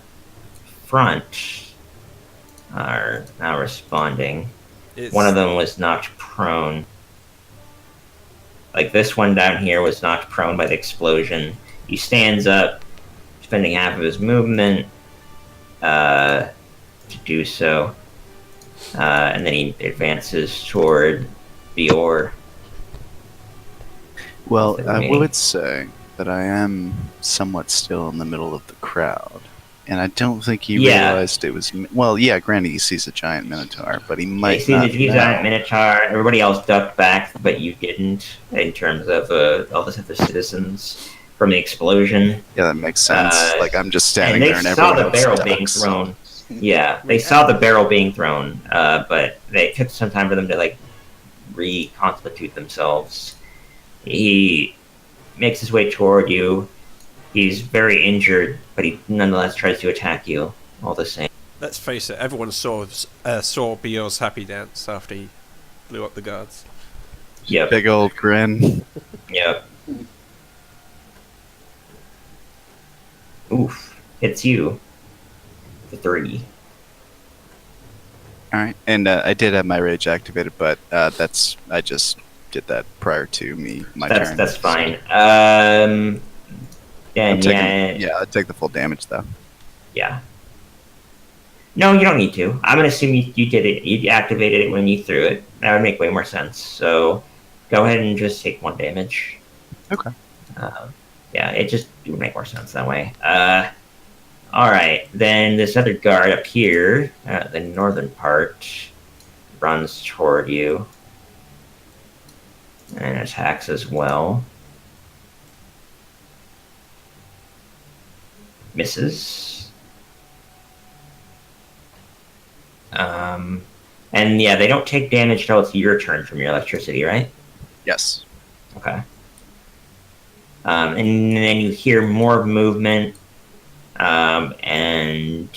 front are now responding. It's... One of them was knocked prone. Like this one down here was knocked prone by the explosion. He stands up, spending half of his movement to do so. And then he advances toward Bior. Well, What's I the meaning? would say that I am somewhat still in the middle of the crowd. And I don't think he Yeah. realized it was... Well, yeah, granted, he sees a giant minotaur, but he You might see not the giant Minotaur. Everybody else ducked back, but you didn't, in terms of all the other citizens from the explosion. Yeah, that makes sense. Like, I'm just standing And they there and saw everyone the else barrel being ducks. thrown. Yeah, they saw the barrel being thrown, but it took some time for them to like reconstitute themselves. He makes his way toward you. He's very injured, but he nonetheless tries to attack you all the same. Let's face it, everyone saw Bior's happy dance after he blew up the guards. Yep, Big old grin. yep. Oof, hits you for 3. Alright, and I did have my rage activated, but I just did that prior to my turn. That's fine. I'm And taking, I'd take the full damage, though. Yeah. No, you don't need to. I'm gonna assume you did it. You activated it when you threw it. That would make way more sense. So, go ahead and just take 1 damage. Okay. Yeah, it would make more sense that way. All right. Then this other guard up here, the northern part, runs toward you and attacks as well. Misses. And yeah, they don't take damage till it's your turn from your electricity, right? Yes. Okay. And then you hear more movement, and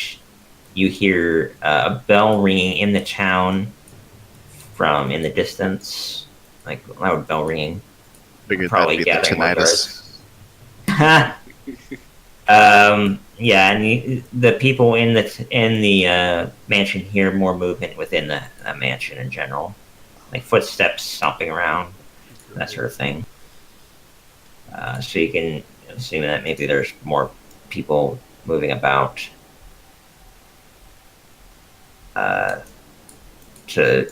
you hear a bell ringing in the town from in the distance, like loud bell ringing. Figured Probably that'd be the gathering more tinnitus. guards. Yeah, and the people in the mansion hear more movement within the mansion in general, like footsteps stomping around, that sort of thing. So you can assume that maybe there's more people moving about to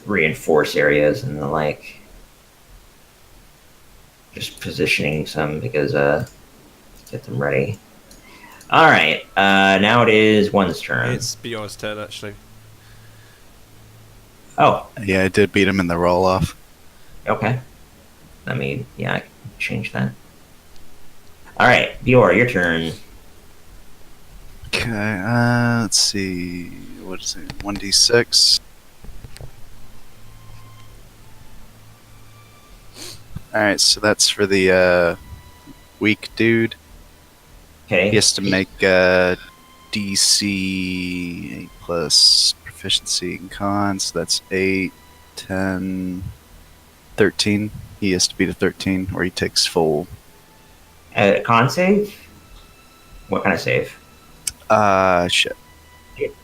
reinforce areas and the like. Just positioning some because get them ready. All right. Now it is one's turn. It's Bjorn's turn, actually. Oh, Yeah, I did beat him in the roll off. okay. Let me. Yeah, I can change that. All right, Bjor, your turn. Okay, let's see. What is it? 1d6. Alright, so that's for the weak dude. Okay. He has to make a DC 8 plus proficiency in con, so that's 8, 10, 13. He has to beat a 13, or he takes full. Con save. What kind of save? Shit.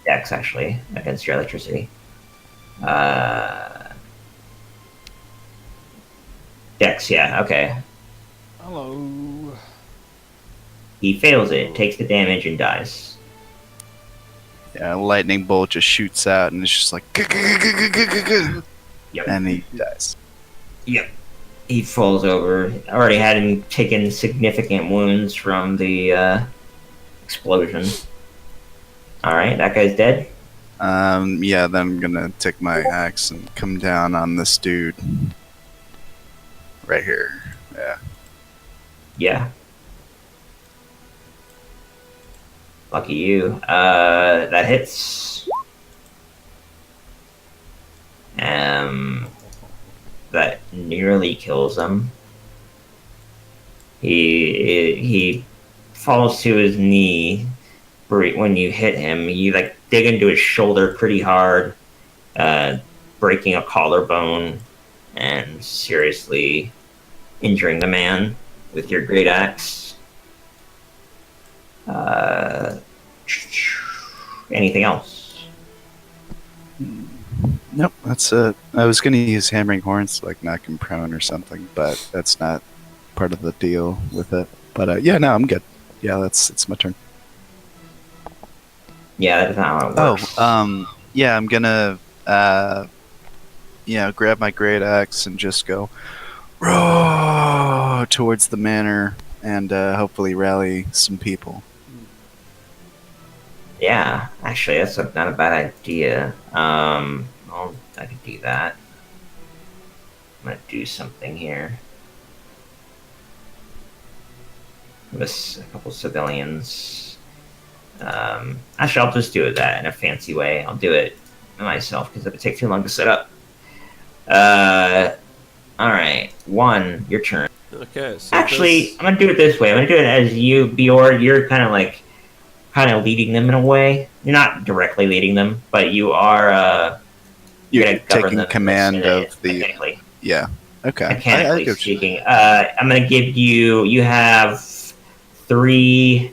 Dex, actually, against your electricity. Dex, yeah, okay. Hello. He fails it, takes the damage, and dies. Yeah, a lightning bolt just shoots out, and it's just like. Yep. And he dies. Yep. He falls over. Already had him taken significant wounds from the explosion. Alright, that guy's dead. Yeah, then I'm gonna take my axe and come down on this dude. Right here. Yeah. Yeah. Lucky you. That hits. That nearly kills him. He falls to his knee when you hit him. You like dig into his shoulder pretty hard, breaking a collarbone and seriously injuring the man with your great axe. Anything else? Nope, that's it. I was gonna use hammering horns to like knock him prone or something, but that's not part of the deal with it. But yeah, no, I'm good. Yeah, it's my turn. Yeah, that's not how it works. Yeah, I'm gonna grab my great axe and just go roar towards the manor and hopefully rally some people. Yeah, actually, that's not a bad idea. Well, I could do that. I'm gonna do something here. With a couple civilians. Actually, I'll just do that in a fancy way. I'll do it myself because it would take too long to set up. Alright. One, your turn. Okay, so Actually, I'm gonna do it this way. I'm gonna do it as you, Bjorn. You're kind of leading them in a way. You're not directly leading them, but you are. You're gonna govern taking them command of the. mechanically. Yeah. Okay. Mechanically get what you- speaking, I'm gonna give you. You have 3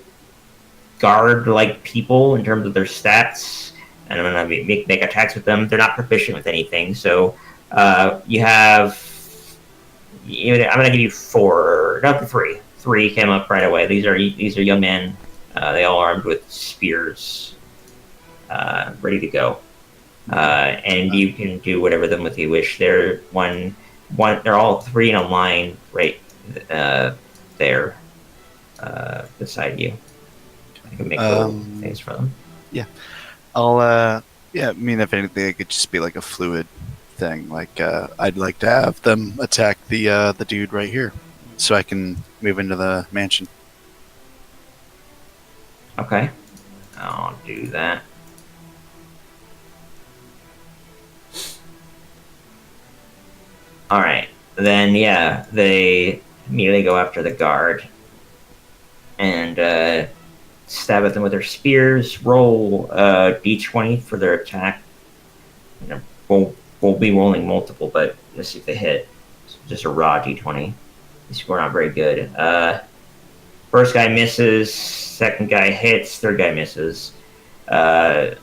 guard-like people in terms of their stats, and I'm gonna make attacks with them. They're not proficient with anything, so you have. I'm gonna give you 4, not 3. 3 came up right away. These are young men. They all armed with spears, ready to go. And you can do whatever them with you wish. They're they're all 3 in a line right there beside you. I can make little things for them. I'll I mean if anything it could just be like a fluid thing. Like I'd like to have them attack the dude right here. So I can move into the mansion. Okay, I'll do that. All right, then yeah, they immediately go after the guard and stab at them with their spears. Roll d20 for their attack. You know, we'll be rolling multiple, but let's see if they hit. It's just a raw d20. These people are not very good. First guy misses. Second guy hits. Third guy misses. He only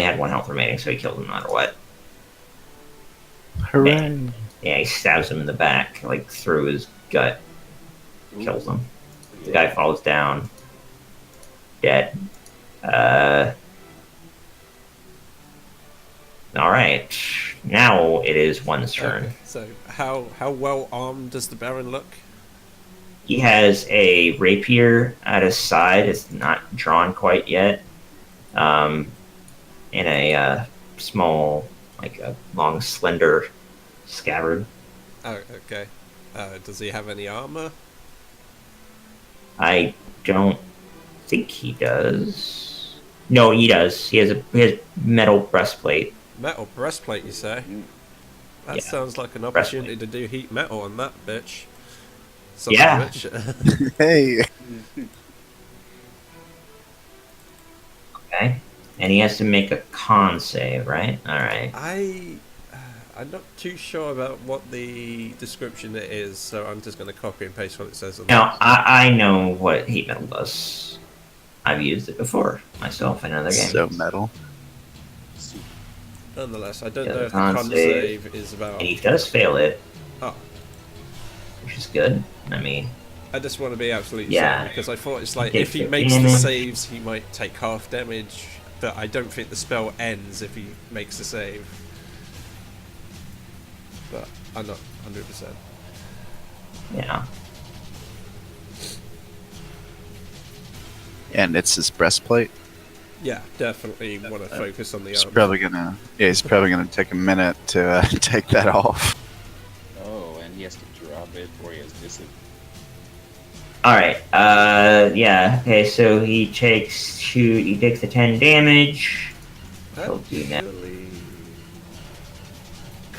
had 1 health remaining, so he killed him no matter what. Hooray! Yeah, he stabs him in the back, like through his gut. Kills him. The guy falls down. Dead. Alright. Now it is one's turn. Okay, so how well armed does the Baron look? He has a rapier at his side. It's not drawn quite yet. And a small, like a long, slender scabbard. Oh, okay. Does he have any armor? I don't think he does. No, he does. He has metal breastplate. Metal breastplate, you say? That Yeah. sounds like an Breastplate. opportunity to do heat metal on that bitch. Yeah. Bitch. Hey, Okay. And he has to make a con save, right? All right. I'm not too sure about what the description it is, so I'm just going to copy and paste what it says on Now, I know what heat metal does. I've used it before myself in other games. so metal. Nonetheless, I don't Yeah, know the if the con con save. save is about. And he does fail it, Oh, which is good. I mean, I just want to be absolutely Yeah. certain because I thought it's like Takes if he the makes the damage. saves, he might take half damage, but I don't think the spell ends if he makes the save. But I'm not 100%. yeah. And it's his breastplate. Yeah, definitely want to focus on the He's armor. probably gonna. Yeah, he's probably gonna take a minute to take that off. Oh, and he has to drop it, or he has disadvantage. All right. Yeah. Okay. So he takes the 10 damage. He'll do that.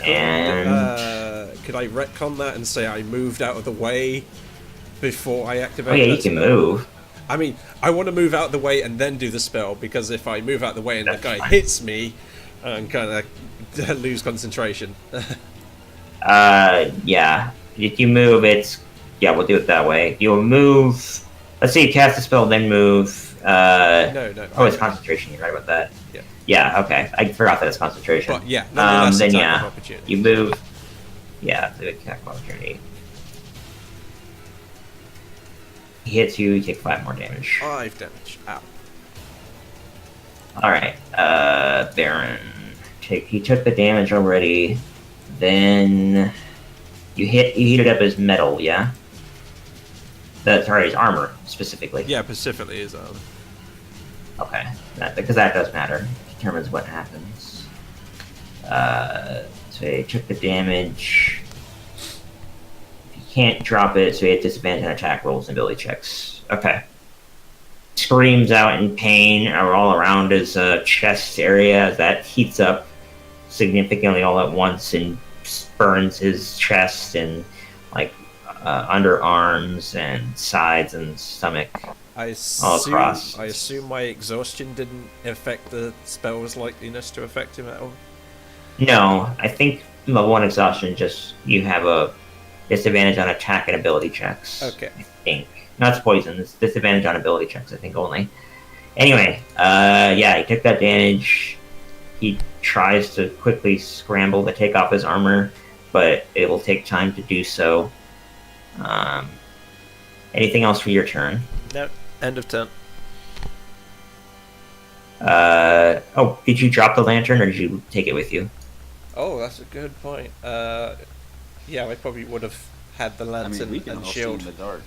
And Could I retcon that and say I moved out of the way before I activate? oh yeah, that you can spell? move. I mean, I want to move out of the way and then do the spell because if I move out of the way and the That's guy fine. hits me, I'm kind of lose concentration. Yeah. If you move, we'll do it that way. You'll move. Let's say you cast the spell, then move. No. Oh, it's concentration. You're right about that. Yeah. Yeah. Okay. I forgot that it's concentration. But yeah, nonetheless, then attack yeah, of opportunity. you move. Yeah, the attack of opportunity. He hits you. You take 5 more damage. 5 damage. Ow. All right, Baron. He took the damage already. Then you heated up his metal, yeah. Sorry, his armor specifically. Yeah, specifically is Okay, because that does matter. It determines what happens. So he took the damage. He can't drop it, so he has disadvantage on attack rolls and ability checks. Okay. Screams out in pain all around his chest area as that heats up significantly all at once and burns his chest and like underarms and sides and stomach. All across. I assume my exhaustion didn't affect the spell's likeliness to affect him at all. No, I think level 1 exhaustion just you have a disadvantage on attack and ability checks. Okay. I think. Not poison, it's disadvantage on ability checks, I think only. Anyway, yeah, he took that damage. He tries to quickly scramble to take off his armor, but it will take time to do so. Anything else for your turn? No. End of turn. Oh, did you drop the lantern or did you take it with you? Oh, that's a good point. Yeah, I probably would have had the I lantern mean, we can and all see shield. in the dark.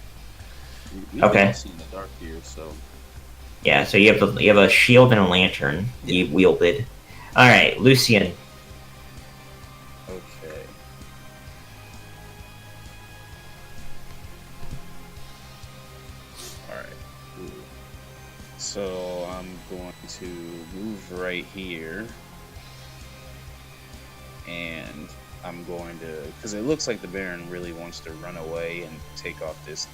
We Okay. can all see in the dark here, so Yeah, so you have a shield and a lantern you wielded. All right, Lucian. okay. All right. Ooh. So I'm going to move right here, and I'm going to, because it looks like the Baron really wants to run away and take off this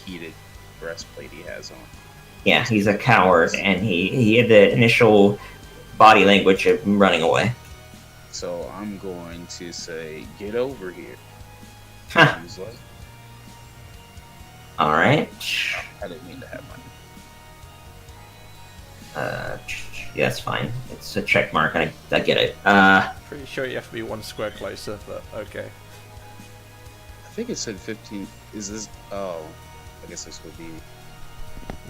heated breastplate he has on. Yeah, he's a coward, and he had the initial body language of running away. So I'm going to say, "Get over here." Huh. He's like, All right. I didn't mean to have my. Yeah, that's fine. It's a check mark. I get it. Pretty sure you have to be 1 square closer, but okay. I think it said 15. Is this? Oh, I guess this would be.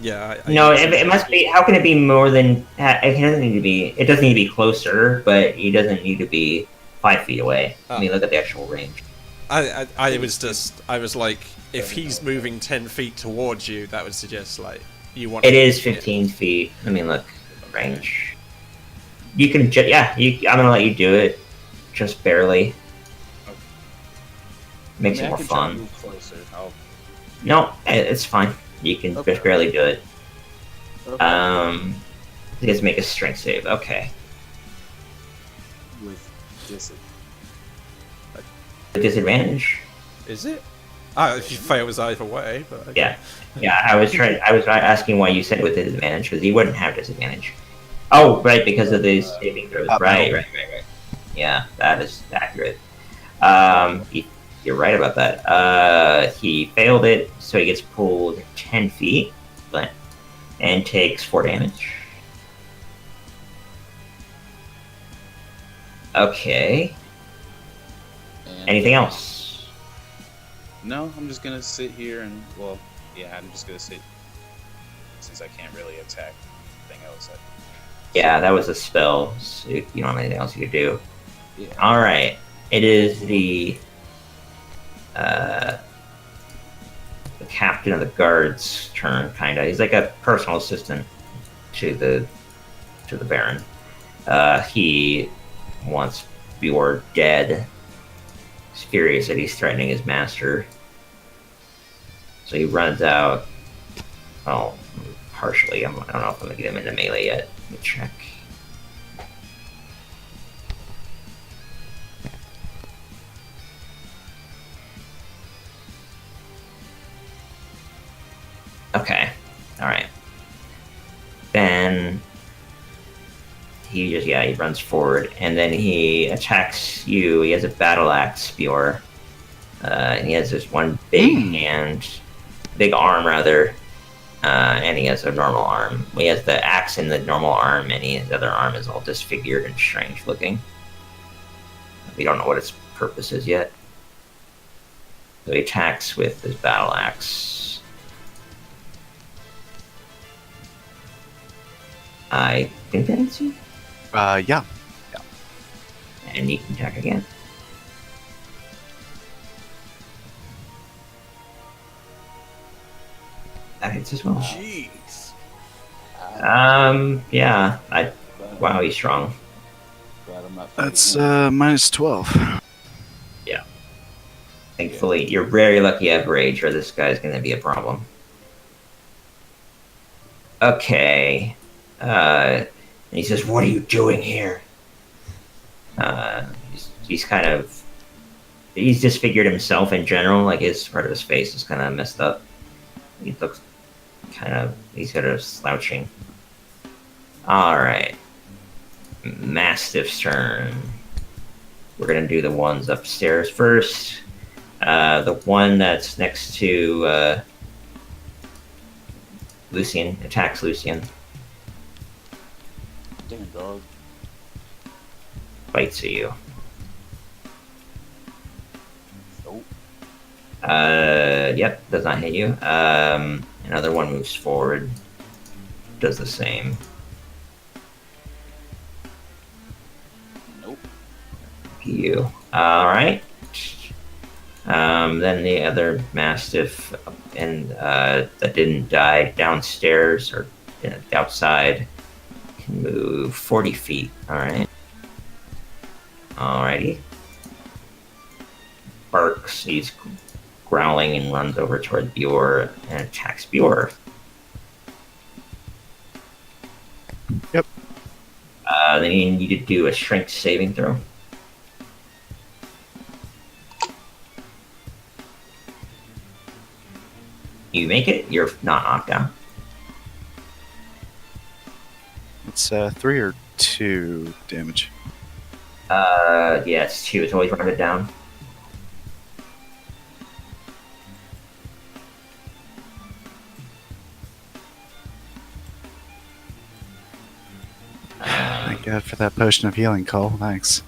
Yeah. No, it must be. How can it be more than? It doesn't need to be. It doesn't need to be closer, but it doesn't need to be 5 feet away. Oh. I mean, look at the actual range. I was like, if he's moving 10 feet towards you, that would suggest like you want. It is 15 feet. I mean, look, range. You can, I'm gonna let you do it, just barely. Makes I it more can try to fun. move closer. No, it's fine. You can Okay. just barely do it. Okay. You guys make a strength save. Okay. with disadvantage. With disadvantage. Is it? Ah, if you fail, it's either way. But okay. Yeah. Yeah, I was asking why you said it with disadvantage, because he wouldn't have disadvantage. Oh, right, because of the saving throws. Right. Yeah, that is accurate. You're right about that. He failed it, so he gets pulled 10 feet, and takes 4 damage. Okay. And, Anything else? No, I'm just gonna sit here and I'm just gonna sit since I can't really attack anything else. Yeah, that was a spell. So you don't have anything else you could do. Yeah. All right. It is the captain of the guard's turn, kind of. He's like a personal assistant to the Baron. He wants Bjorn dead. He's furious that he's threatening his master. So he runs out. Oh, partially. I don't know if I'm gonna get him into melee yet. Let me check. Okay. Alright. Then he runs forward and then he attacks you. He has a battle axe spear. And he has this one big arm rather. And he has a normal arm. He has the axe in the normal arm and his other arm is all disfigured and strange looking. We don't know what its purpose is yet. So he attacks with his battle axe. I think that hits you. Yeah. And you can attack again. That hits as well. Jeez. Yeah. Wow, he's strong. Glad I'm not That's fighting him. minus 12. Thankfully, you're very lucky you have rage, or this guy's gonna be a problem. Okay. And he says, "What are you doing here?" He's kind of... He's disfigured himself in general, like his part of his face is kind of messed up. He looks he's kind of slouching. Alright. Mastiff's turn. We're gonna do the ones upstairs first. The one that's next to Lucian attacks Lucian. Damn dog. Bites at you. Nope. Yep, does not hit you. Another one moves forward. Does the same. Nope. You. Alright. Then the other Mastiff and that didn't die downstairs or outside can move 40 feet. Alright. Alrighty. Barks. He's growling and runs over toward Bjor and attacks Bjor. Yep. Then you need to do a strength saving throw. You make it, you're not knocked down. It's 3 or 2 damage. Yeah, it's 2. It's always rounded down. Thank God for that potion of healing, Cole. Thanks.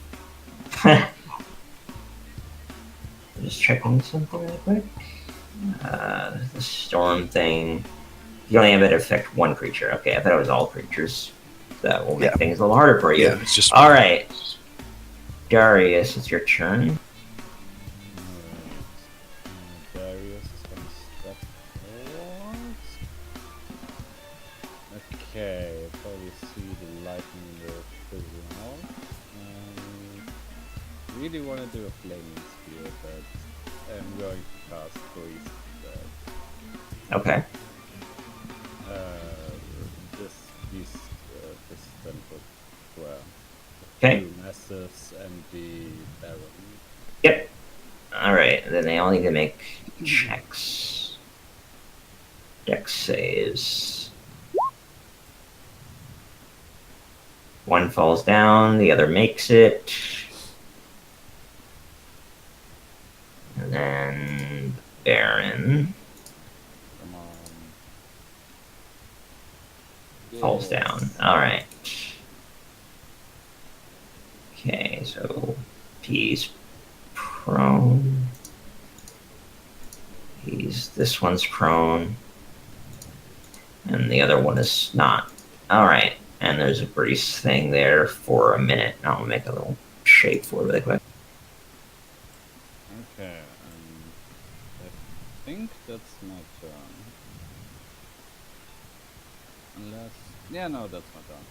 Just checking something real quick. The storm thing. You only have it affect one creature. Okay, I thought it was all creatures. That will make Yeah. things a little harder for you. Yeah, it's just All right. Darius, it's your turn. Alright. Darius is gonna step forward. Okay, probably see the lightning will fizzle out. Really want to do a flaming spear, but I'm going to cast freeze instead. Okay. This 10-foot square. Okay. Two massives and the baron. Yep. Alright, then they all need to make checks. Dex saves. One falls down, the other makes it. And then Baron Come on. falls down. Alright. Okay, so he's prone. This one's prone. And the other one is not. Alright, and there's a grease thing there for a minute. I'll make a little shape for it really quick. Okay, I think that's my turn. Unless... Yeah, no, that's my turn.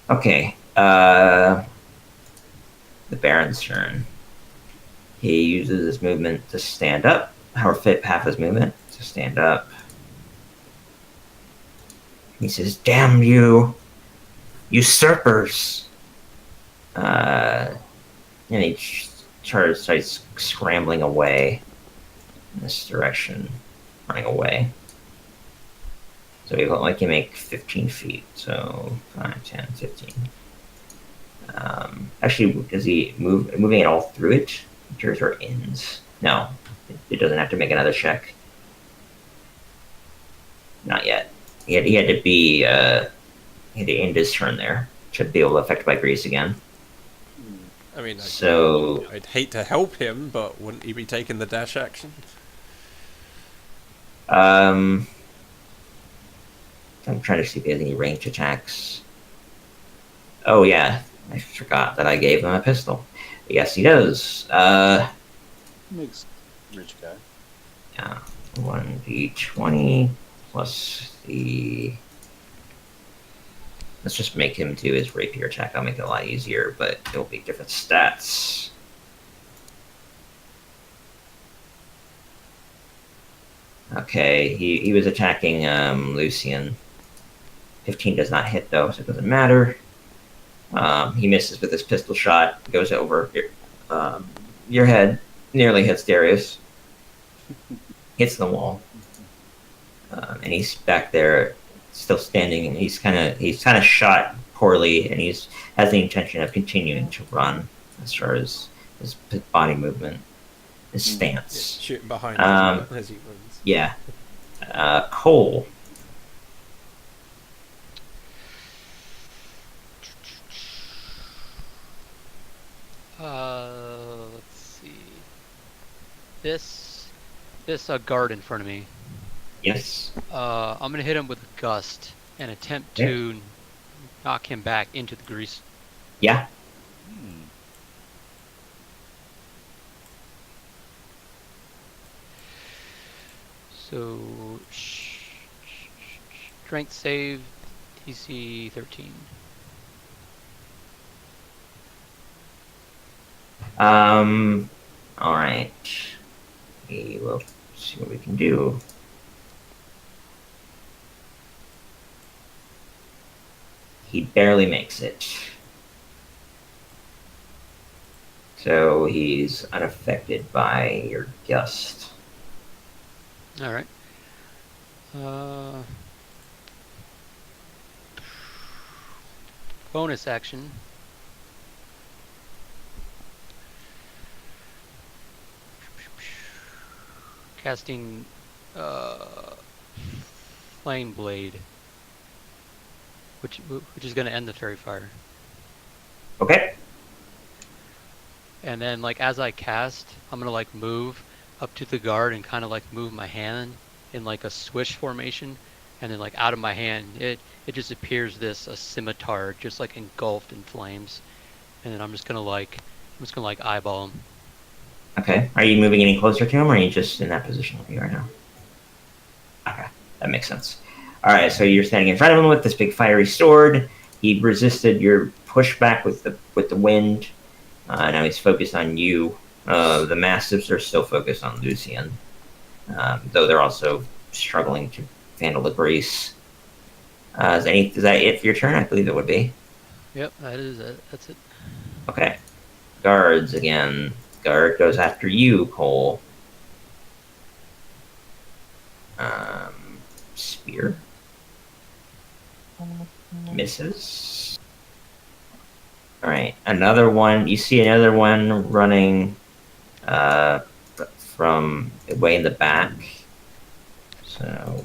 Okay, the Baron's turn. He uses his movement to stand up, or fit half his movement to stand up. He says, "Damn you, usurpers!" And he starts scrambling away in this direction, running away. So he can make 15 feet. So 5, 10, 15. Actually, is he moving it all through it? Enters or ends? No, it doesn't have to make another check. Not yet. He had to be. He had to end his turn there to be able to affect by grease again. I mean, So I'd hate to help him, but wouldn't he be taking the dash action? I'm trying to see if he has any ranged attacks. Oh yeah, I forgot that I gave him a pistol. Yes, he does. Makes rich guy. Yeah, 1d20 plus the. Let's just make him do his rapier attack. I'll make it a lot easier, but it'll be different stats. Okay, he was attacking Lucian. 15 does not hit though, so it doesn't matter. He misses with his pistol shot, goes over your head, nearly hits Darius, hits the wall, and he's back there, still standing, and he's kind of shot poorly, and has the intention of continuing to run as far as his body movement, his stance. Shooting behind as he runs. Yeah. Cole. Let's see. This guard in front of me. Yes. I'm gonna hit him with a gust and attempt to knock him back into the grease. Yeah. So strength save, DC 13. All right. We will see what we can do. He barely makes it. So he's unaffected by your gust. All right. Bonus action. Casting Flame Blade, which is going to end the fairy fire. Okay. And then, like, as I cast, I'm going to, like, move up to the guard and kind of, like, move my hand in, like, a swish formation and then like out of my hand, it just appears this a scimitar just like engulfed in flames, and then I'm just gonna like eyeball him. Okay. Are you moving any closer to him, or are you just in that position with you right now? Okay, that makes sense. All right, so you're standing in front of him with this big fiery sword. He resisted your pushback with the wind. Now he's focused on you. The Mastiffs are still focused on Lucian, though they're also struggling to handle the grease. Is that it for your turn? I believe it would be. Yep, that is it. That's it. Okay. Guards again. Guard goes after you, Cole. Spear. Misses. Alright, another one. You see another one running from way in the back. So,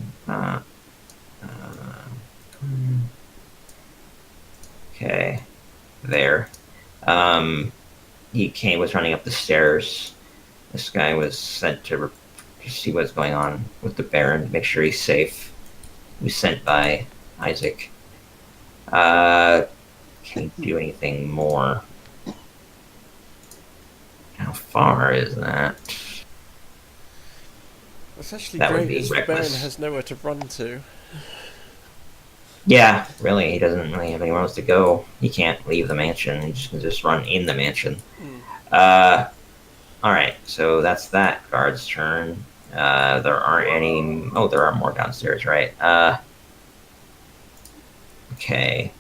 okay. There. He was running up the stairs. This guy was sent to see what's going on with the Baron, make sure he's safe. He was sent by Isaac. Can't do anything more. How far is that? What's actually That would great be is the Baron reckless. has nowhere to run to. Yeah, really, he doesn't really have anywhere else to go. He can't leave the mansion. He can just run in the mansion. Alright, so that's that guard's turn. There aren't any... Oh, there are more downstairs, right? Okay.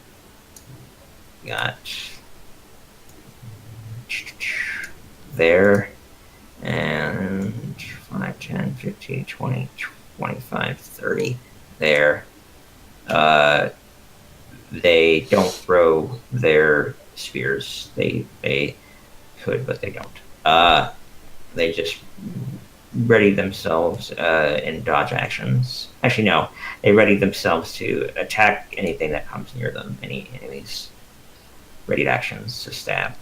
Got... There. And 5, 10, 15, 20, 25, 30. There. They don't throw their spears. They could, but they don't. They just ready themselves in dodge actions. Actually, no. They ready themselves to attack anything that comes near them. Any enemies. Ready actions to stab.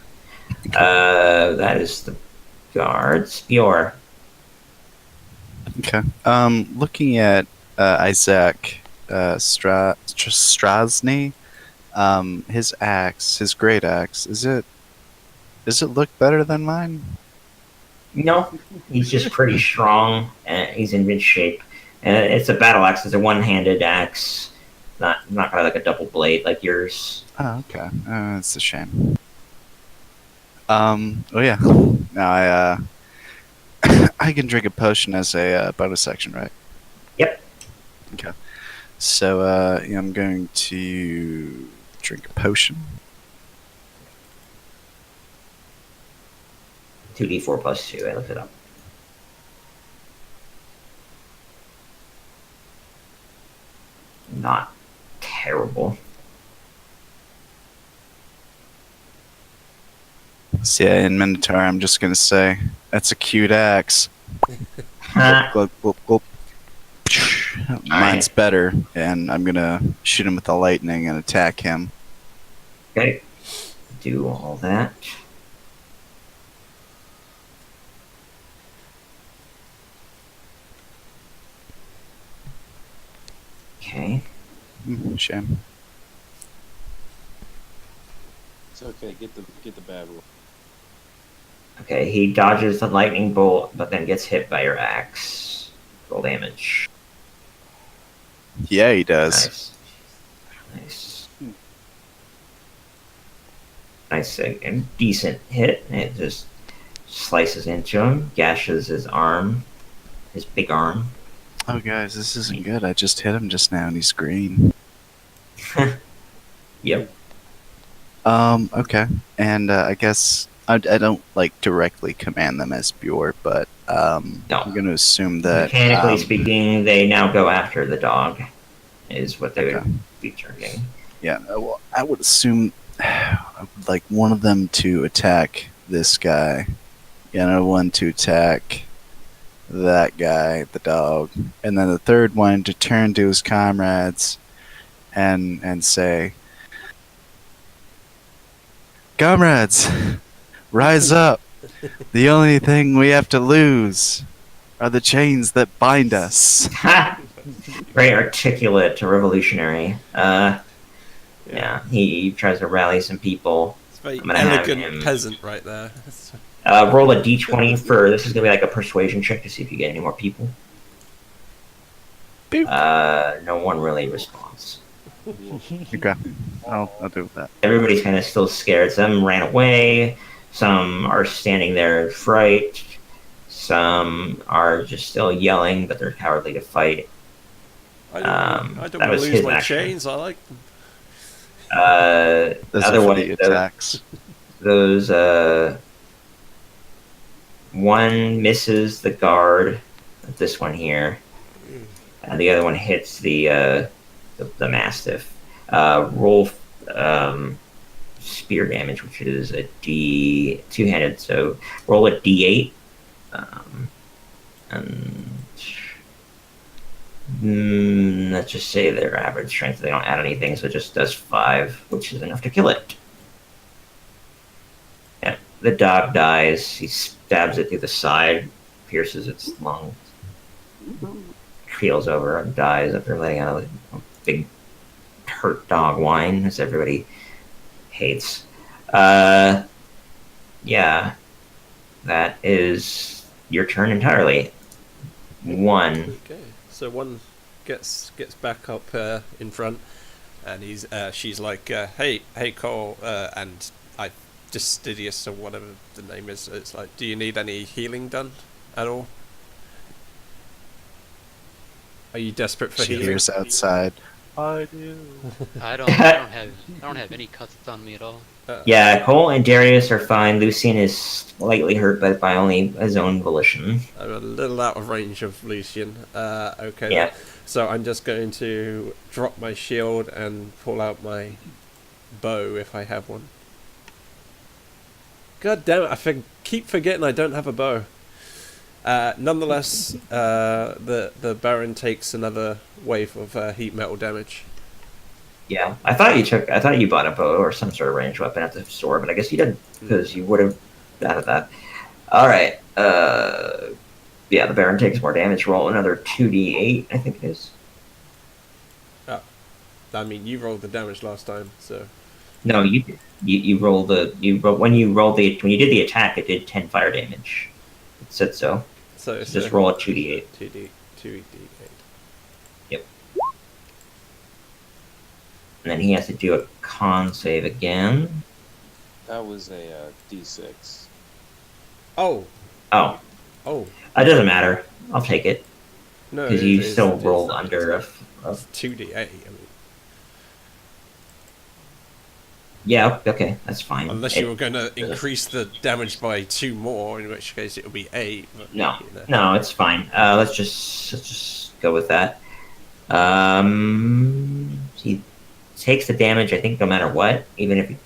That is the guards. Bjor. Okay. Looking at Isaac Strasny, his axe, his great axe, does it look better than mine? No, he's just pretty strong, and he's in good shape. And it's a battle axe. It's a one-handed axe, not quite like a double blade like yours. Oh, okay. That's a shame. Oh yeah. Now I can drink a potion as a bonus action, right? Yep. Okay. So yeah, I'm going to drink a potion. 2d4 plus 2. I looked it up. Not terrible. So yeah, in Minotaur, I'm just gonna say that's a cute axe. Ha. Glug, glug, glug. Mine's better, and I'm gonna shoot him with the lightning and attack him. Okay. Do all that. Okay. Shame. It's okay. Get the bad roll. Okay, he dodges the lightning bolt, but then gets hit by your axe. Roll damage. Yeah, he does. Nice. Nice. Nice and decent hit. It just slices into him, gashes his arm, his big arm. Oh, guys, this isn't good. I just hit him just now, and he's green. Yep. Okay. And I guess I don't like directly command them as Bjor, but I'm going to assume that Mechanically speaking, they now go after the dog, is what they would be targeting. Yeah, well, I would assume I would like one of them to attack this guy, another one to attack that guy, the dog, and then the third one to turn to his comrades and say, "Comrades, rise up! The only thing we have to lose are the chains that bind us." very articulate revolutionary. Yeah, he tries to rally some people. It's a very I'm gonna have elegant him- peasant right there. Roll a d20 for this is gonna be like a persuasion check to see if you get any more people. Boop. No one really responds. Okay. I'll do that. Everybody's kind of still scared. Some ran away. Some are standing there in fright. Some are just still yelling, but they're cowardly to fight. I that don't want to was lose his my action. chains. I like them. Those are for Otherwise, the attacks. those one misses the guard. This one here, and the other one hits the mastiff. Roll spear damage, which is a D two-handed. So roll a D8, and let's just say their average strength. They don't add anything, so it just does 5, which is enough to kill it. Yeah, the dog dies. He stabs it through the side, pierces its lung, keels over, and dies after letting out a big hurt dog whine, as everybody hates. Yeah, that is your turn entirely. 1. Okay, so one gets back up in front, and she's like, hey Cole, and I Fastidious or whatever the name is. It's like, do you need any healing done at all? Are you desperate for She healing? hears outside. I do. I don't have any cuts on me at all. Yeah, Cole and Darius are fine. Lucian is slightly hurt, but by only his own volition. I'm a little out of range of Lucian. Okay. Yeah. So I'm just going to drop my shield and pull out my bow if I have one. God damn it! Keep forgetting I don't have a bow. Nonetheless, the Baron takes another wave of heat metal damage. Yeah, I thought you bought a bow or some sort of ranged weapon at the store, but I guess you didn't because you would have added that. All right. Yeah, the Baron takes more damage. Roll another 2d8, I think it is. I mean, you rolled the damage last time, so. No, you rolled when you did the attack, it did 10 fire damage. It said so. So it's Just roll a 2d8. 2d8. Yep. And then he has to do a con save again. That was a D6. Oh, Oh, oh. it doesn't matter. I'll take it No, because you still rolled under a 2d8. I mean, Yeah, okay, that's fine. unless you were going to increase the damage by 2 more, in which case it would be 8. But, No, you know. no, it's fine. Let's just go with that. He takes the damage, I think, no matter what, even if he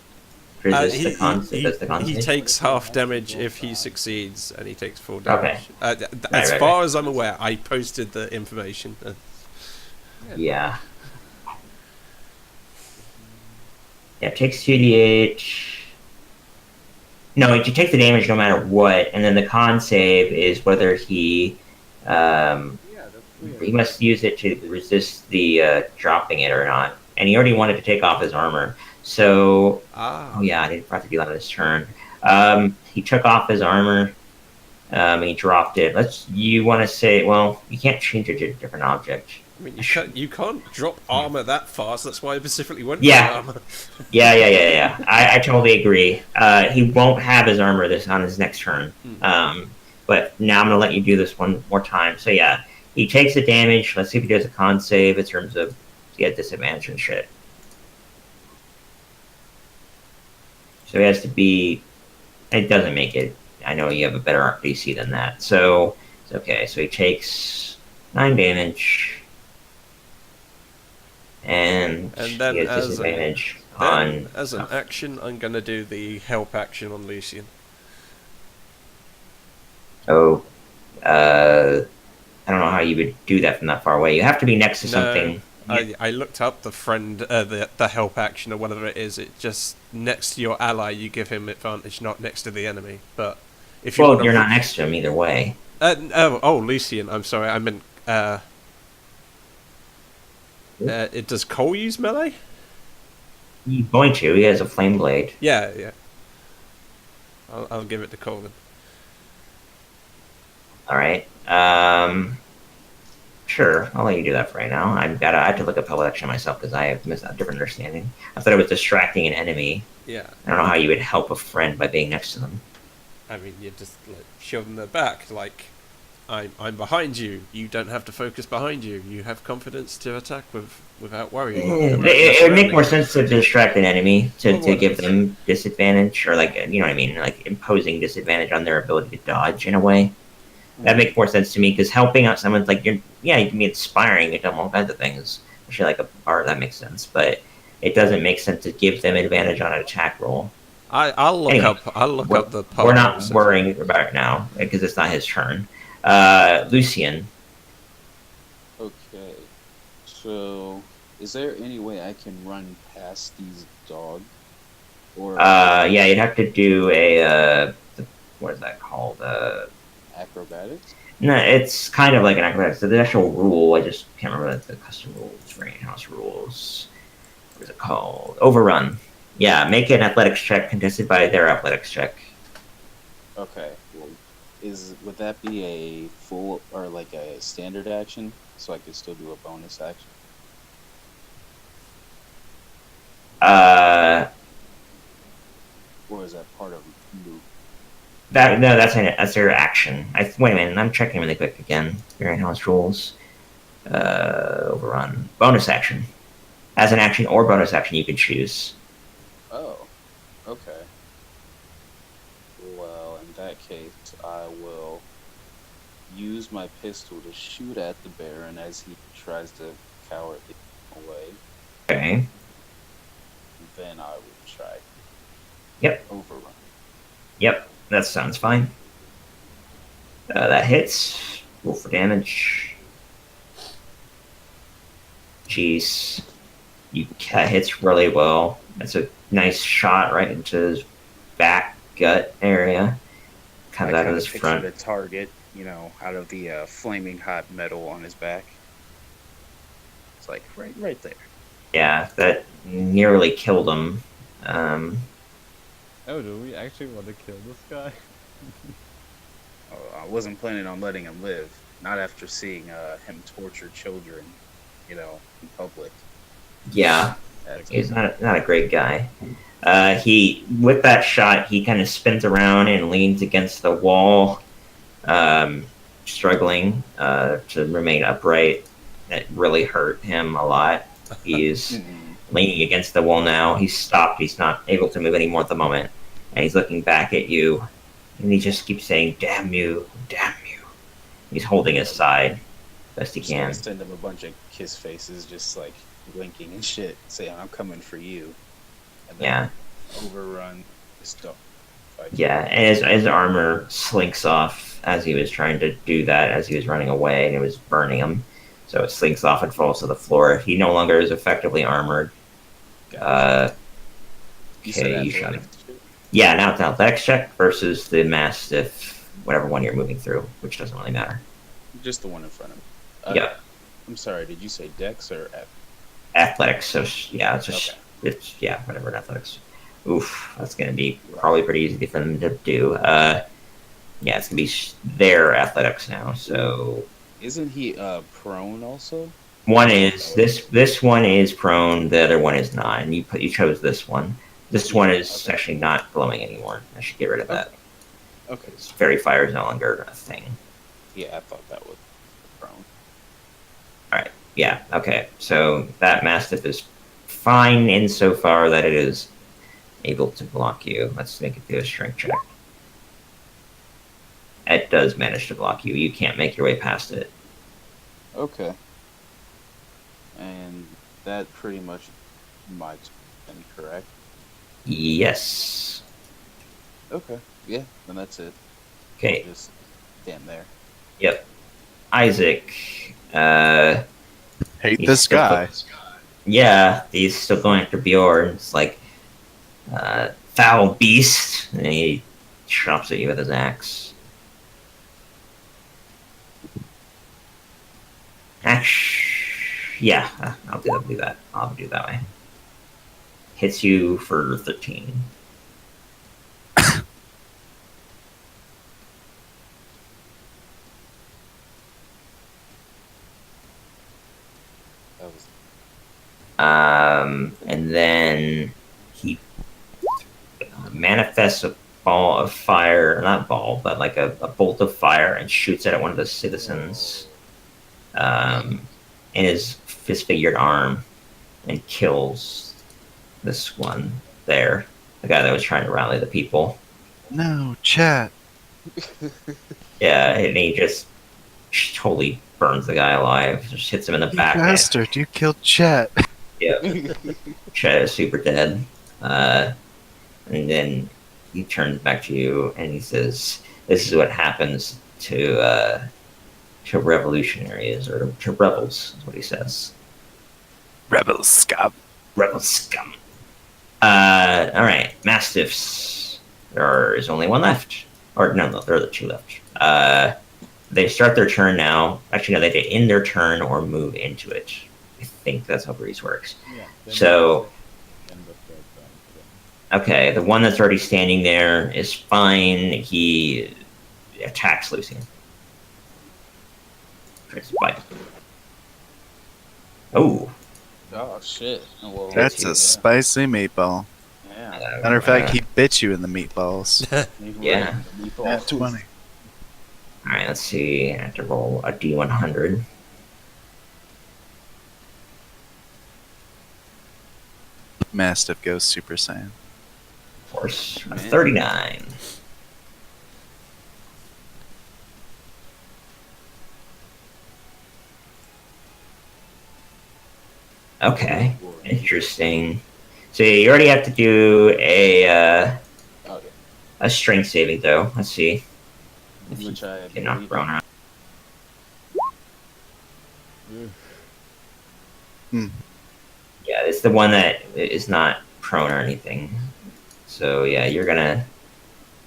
resists the con. Does the con he save? takes half damage if he succeeds, and he takes full damage. Okay. As right, far right. as I'm aware, I posted the information. Yeah. Yeah, it takes 2d8. No, he takes the damage no matter what, and then the con save is whether he Yeah, that's weird. he must use it to resist the dropping it or not. And he already wanted to take off his armor. So, Ah. oh yeah, I didn't forget to do that on his turn. He took off his armor. And he dropped it. You want to say? Well, you can't change it to a different object. I mean, you can't drop armor that fast. That's why I specifically went Yeah. for armor. Yeah. I totally agree. He won't have his armor on his next turn. But now I'm gonna let you do this one more time. So yeah, he takes the damage. Let's see if he does a con save in terms of disadvantage and shit. So he has to be. It doesn't make it. I know you have a better DC than that. So it's okay. So he takes 9 damage. And then he has as a- disadvantage Then, on. as an action, I'm gonna do the help action on Lucian. Oh, I don't know how you would do that from that far away. You have to be next to something. I looked up the friend, the help action or whatever it is. It just next to your ally, you give him advantage, not next to the enemy. But if you Well, wanna- you're not next to him either way. Oh, Lucian. I'm sorry. I meant It does Cole use melee? He's going to. He has a flame blade. Yeah. I'll give it to Cole then. All right. Sure. I'll let you do that for right now. I have to look up public action myself because I have missed a different understanding. I thought it was distracting an enemy. Yeah. I don't know how you would help a friend by being next to them. I mean, you just like show them their back. Like, I'm behind you. You don't have to focus behind you. You have confidence to attack without worrying. about your It would make more surroundings. sense to distract an enemy to Well, give what? them disadvantage or like you know what I mean, like imposing disadvantage on their ability to dodge in a way. That makes more sense to me because helping out someone's like you can be inspiring, you can do all kinds of things. Especially like a bard, that makes sense, but it doesn't make sense to give them advantage on an attack roll. I'll look Anyway, up the. We're not process. worrying about it now because it's not his turn. Lucian. Okay. So, is there any way I can run past these dogs? Or Yeah, you'd have to do a what is that called? acrobatics? No, it's kind of like an acrobatic. So the actual rule, I just can't remember the custom rules, house rules. What is it called? Overrun. Yeah, make an athletics check contested by their athletics check. Okay. Well, would that be a full or like a standard action? So I could still do a bonus action? Or is that part of move? That's their action. Wait a minute, I'm checking really quick again. Your house rules. Overrun. Bonus action. As an action or bonus action, you can choose. Oh. Okay. Well, in that case, I will use my pistol to shoot at the Baron as he tries to cowardly away. Okay. Then I will try. Yep. Overrun. Yep. That sounds fine. That hits. Roll for damage. Jeez. That hits really well. That's a nice shot right into his back gut area. Comes out of his front. the target, out of the flaming hot metal on his back. It's like right there. Yeah, that nearly killed him. Oh, do we actually want to kill this guy? I wasn't planning on letting him live. Not after seeing him torture children, in public. Yeah, That's he's not a great guy. He with that shot, he kind of spins around and leans against the wall, struggling to remain upright. It really hurt him a lot. He's leaning against the wall now. He's stopped. He's not able to move anymore at the moment, and he's looking back at you, and he just keeps saying, "Damn you, damn you." He's holding his side best he So I can. send him a bunch of kiss faces, just like blinking and shit, saying, "I'm coming for you." And then Yeah. overrun this dog. Yeah, and his armor slinks off as he was trying to do that, as he was running away, and it was burning him. So it slinks off and falls to the floor. He no longer is effectively armored. You said Okay, you shot him. athletics? Yeah, now it's an athletics check versus the Mastiff, whatever one you're moving through, which doesn't really matter. Just the one in front of me. Yeah, I'm sorry, did you say Dex or athletics. So yeah, it's just whatever athletics. Oof, that's gonna be probably pretty easy for them to do. Yeah, it's gonna be their athletics now. So Isn't he prone also? one is this one is prone, the other one is not, and you chose this one. This one is actually not glowing anymore. I should get rid of that. Okay. Fairy fire is no longer a thing. Yeah, I thought that was prone. Alright, yeah, okay. So that Mastiff is fine insofar that it is able to block you. Let's make it do a strength check. It does manage to block you. You can't make your way past it. Okay. And that pretty much my turn, correct? Yes. Okay. Yeah, then that's it. Okay, Just stand there. yep. Isaac, Hate He's this still guy. yeah, he's still going after Bjorn. It's like, foul beast. And he chops at you with his axe. Yeah, I'll do that. I'll do it that way. Hits you for 13. That was And then he manifests a ball of fire, not ball, but like a bolt of fire, and shoots it at one of the citizens in his disfigured arm, and kills this one there, the guy that was trying to rally the people. No, chat. Yeah, and he just totally burns the guy alive, just hits him in the You back. bastard, you killed chat. Yeah, Chet is super dead. And then he turns back to you and he says, "This is what happens to revolutionaries or to rebels." Is what he says. Rebel scum. Rebel scum. All right, mastiffs. There is only one left, or no, there are the two left. They start their turn now. Actually, no, they end their turn or move into it. I think that's how Breeze works. Yeah. then So- end of their turn, Okay, the one that's already standing there is fine. He attacks Lucian. Tries to bite. Oh, oh shit. Well, That's Yeah. a spicy meatball. yeah. Matter of fact, he bit you in the meatballs. Yeah. At 20. All right. Let's see. I have to roll a D100. Mastiff goes Super Saiyan. Force a Man. 39. Okay, interesting. So you already have to do Okay. a strength saving though. Let's see. Which I Get knocked believe- prone out. yeah. Yeah, it's the one that is not prone or anything. So yeah, you're gonna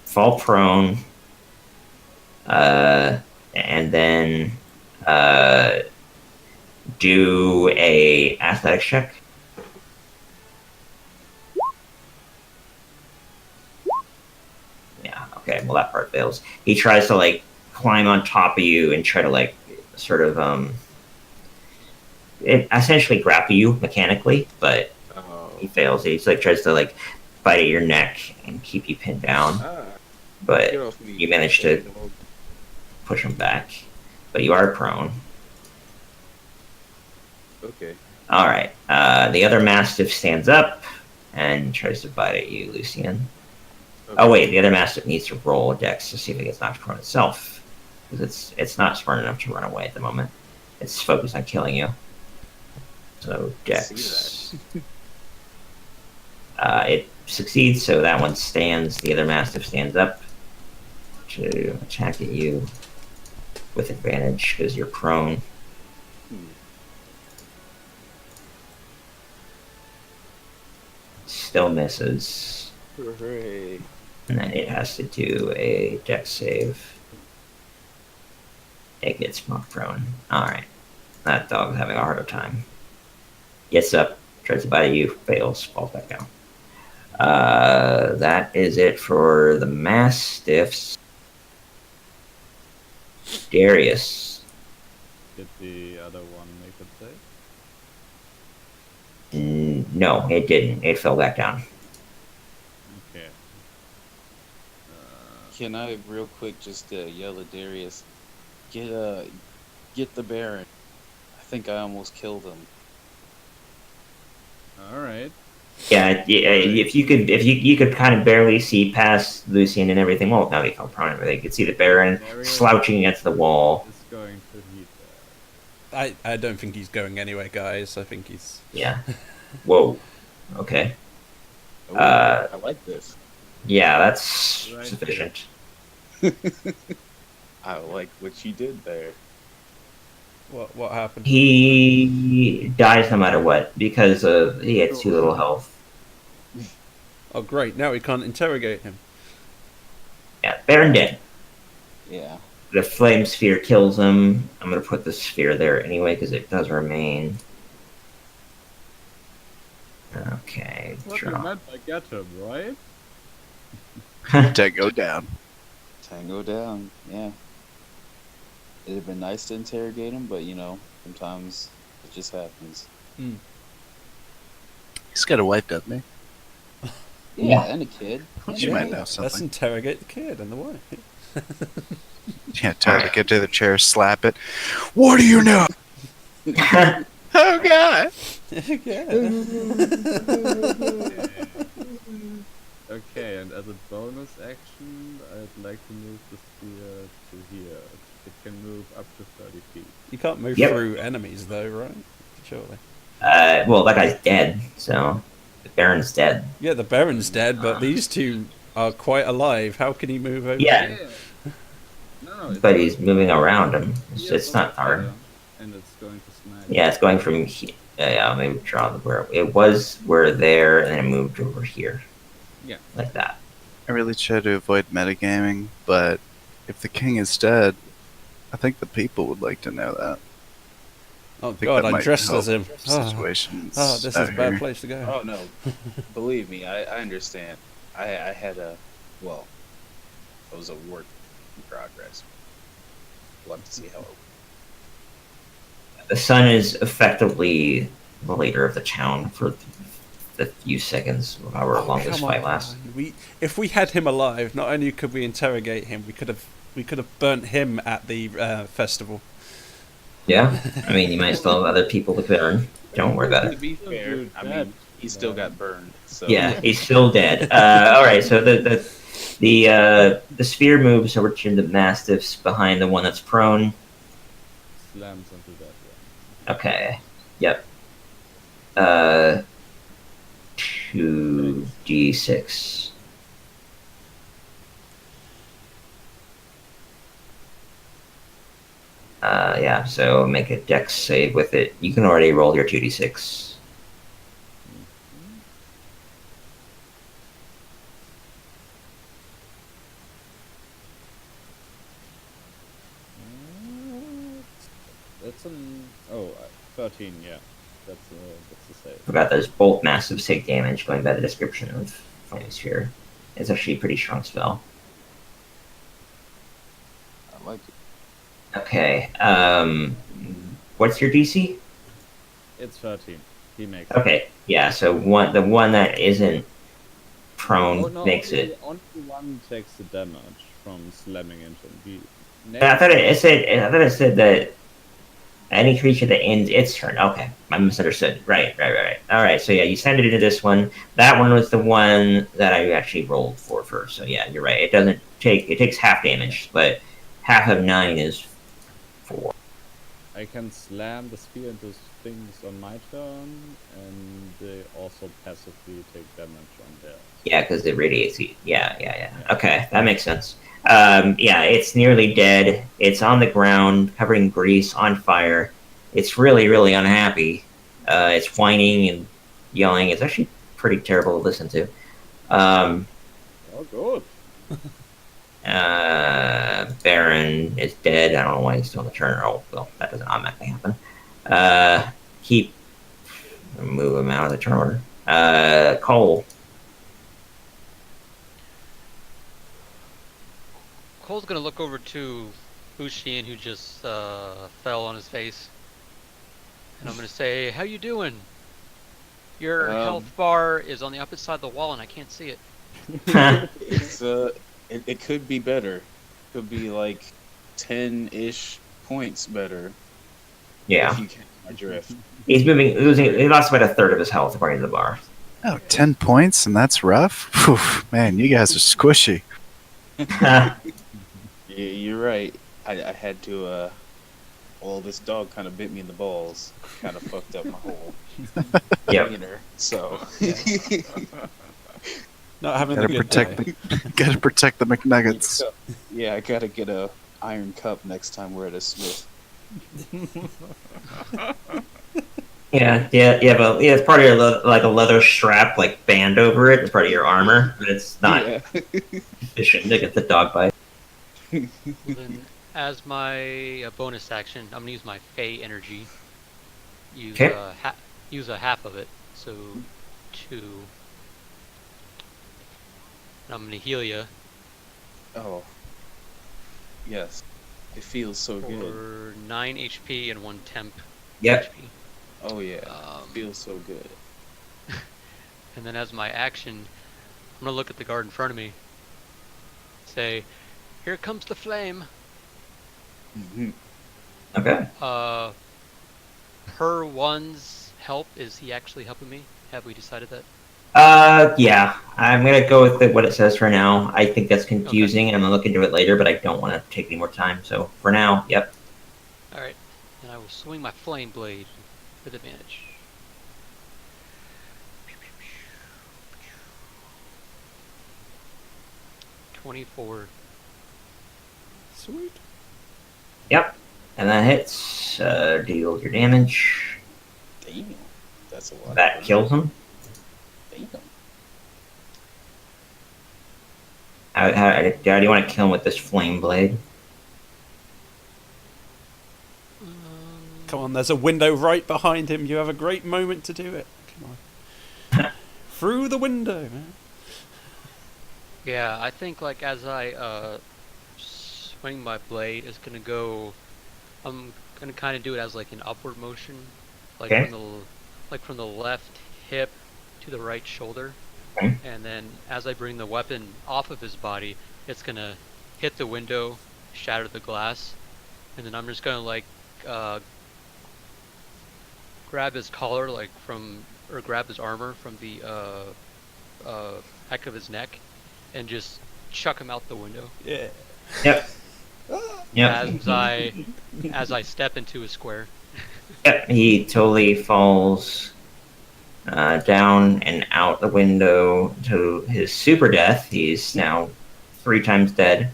fall prone, and then do a athletics check. Yeah. Okay. Well, that part fails. He tries to like climb on top of you and try to like sort of it essentially grapple you mechanically, but Oh. he fails. He's like tries to like bite at your neck and keep you pinned down, Ah, but get off me. you managed to push him back. But you are prone. Okay. All right. The other mastiff stands up and tries to bite at you, Lucian. Oh wait, the other mastiff needs to roll a dex to see if it gets knocked prone itself, because it's not smart enough to run away at the moment. It's focused on killing you. So dex. See It succeeds, so that one stands. The other mastiff stands up to attack at you with advantage because you're prone. Still misses, Hooray. and then it has to do a dex save. It gets knocked prone. Alright. That dog's having a harder time. Gets up, tries to bite at you, fails, falls back down. That is it for the mastiffs. Darius. Did the other one make a save? No, it didn't. It fell back down. Okay. Can I real quick just yell at Darius? Get the Baron. I think I almost killed him. All right. Yeah, if you could kind of barely see past Lucian and everything. Well, now he fell prone, but you could see the Baron Darius slouching against the wall. is going to heat that. I don't think he's going anywhere, guys. I think he's. Yeah. Whoa. Okay. Oh, Uh, I like this. Yeah, that's Right. sufficient. I like what you did there. What happened? He dies no matter what because he had too little health. Oh, great! Now we can't interrogate him. Yeah, Baron dead. Yeah. The flame sphere kills him. I'm gonna put the sphere there anyway because it does remain. Okay, What you draw. meant by get him, right? Tango down. Tango down. Yeah. It'd have been nice to interrogate him, but sometimes it just happens. He's got a wife, doesn't he? Yeah, and a kid. She might know Let's something. interrogate the kid and the wife. Yeah, tell her to get to the chair, slap it. What do you know? Oh God! Okay, and as a bonus action, I'd like to move the spear to here. It can move up to 30 feet. You can't move Yep. through enemies though, right? Surely. Well, that guy's dead, so the Baron's dead. Yeah, the Baron's dead, but these two are quite alive. How can he move over? Yeah. here? No, it's But he's moving around him. yeah, It's not hard. there, and it's going to smack. Yeah, it's going from here. Yeah, maybe draw the where it was. Where there, and then it moved over here. Yeah. Like that. I really try to avoid metagaming, but if the king is dead, I think the people would like to know that. Oh I think God, that I might dressed help as him. Oh, Situations. this is out a bad here. place to go. Oh no, believe me, I understand. I had a it was a work in progress. We'll have to see how it. The sun is effectively the leader of the town for the few seconds, however long this Come fight on, lasts. if we had him alive, not only could we interrogate him, we could have burnt him at the festival. Yeah, I mean, you might still have other people to burn. Don't worry about To it. be fair, I mean, he still got burned. So Yeah, he's still dead. All right, so the sphere moves over to the mastiffs behind the one that's prone. Slams onto that one. Okay. Yep. 2d6. Yeah, so make a dex save with it. You can already roll your 2d6. That's an 13. Yeah, that's the save. Forgot those bolt massive take damage, going by the description of Flaming Sphere. It's actually a pretty strong spell. I like it. Okay, what's your DC? It's 13. He makes. Okay, yeah, so the one that isn't prone Oh, no, makes only, it. Only one takes the damage from slamming into him. I thought it said that any creature that ends its turn. Okay, I misunderstood. Right. All right, so yeah, you send it into this one. That one was the one that I actually rolled for first. So yeah, you're right. It takes half damage, but half of 9 is 4. I can slam the spear into things on my turn, and they also passively take damage on theirs. Yeah, because it radiates heat. Yeah. Okay, that makes sense. Yeah, it's nearly dead. It's on the ground, covered in grease, on fire. It's really, really unhappy. It's whining and yelling. It's actually pretty terrible to listen to. Oh, good. Baron is dead. I don't know why he's still in the turn. Oh, well, that doesn't automatically happen. Move him out of the turn order. Cole. Cole's gonna look over to Ushian, who just fell on his face, and I'm gonna say, "How you doing? Your health bar is on the opposite side of the wall, and I can't see it." It's it could be better. Could be like 10-ish points better. Yeah. If you catch my drift. He's losing. He lost about a third of his health according to the bar. Oh, 10 points, and that's rough? Whew, man, you guys are squishy. Yeah, you're right. I had to. Well, this dog kind of bit me in the balls. Kind of fucked up my whole Yep. demeanor. So. Not having Gotta the good protect day. Gotta protect the McNuggets. Yeah, I gotta get a iron cup next time we're at a smith. Yeah. It's part of your like a leather strap, like band over it. It's part of your armor, but it's not Yeah. sufficient to get the dog bite. Well, then, as my bonus action, I'm gonna use my Fey energy. Use Okay. use a half of it, so 2. And I'm gonna heal you Oh. Yes. It feels so good. for 9 HP and 1 temp Yep. HP. Oh yeah. Um, It feels so good. And then as my action, I'm gonna look at the guard in front of me. Say, "Here comes the flame." Mhm. Okay. Per one's help, is he actually helping me? Have we decided that? Yeah. I'm gonna go with what it says for now. I think that's confusing, and I'm gonna look into it later, but I don't want to take any more time. So for now, yep. All right. And I will swing my flame blade with advantage. 24. Sweet. Yep. And that hits. Deal your damage. Damn. That's a lot. That kills him. Damn. How do you want to kill him with this flame blade? Come on, there's a window right behind him. You have a great moment to do it. Come on. Through the window, man. Yeah, I think like as I swing my blade, it's gonna go. I'm gonna kind of do it as like an upward motion, like Okay. from the left hip to the right shoulder, Okay. and then as I bring the weapon off of his body, it's gonna hit the window, shatter the glass, and then I'm just gonna like grab his collar or grab his armor from the back of his neck, and just chuck him out the window. Yeah. Yep. Yep. As I step into a square. Yep. He totally falls down and out the window to his super death. He's now 3 times dead,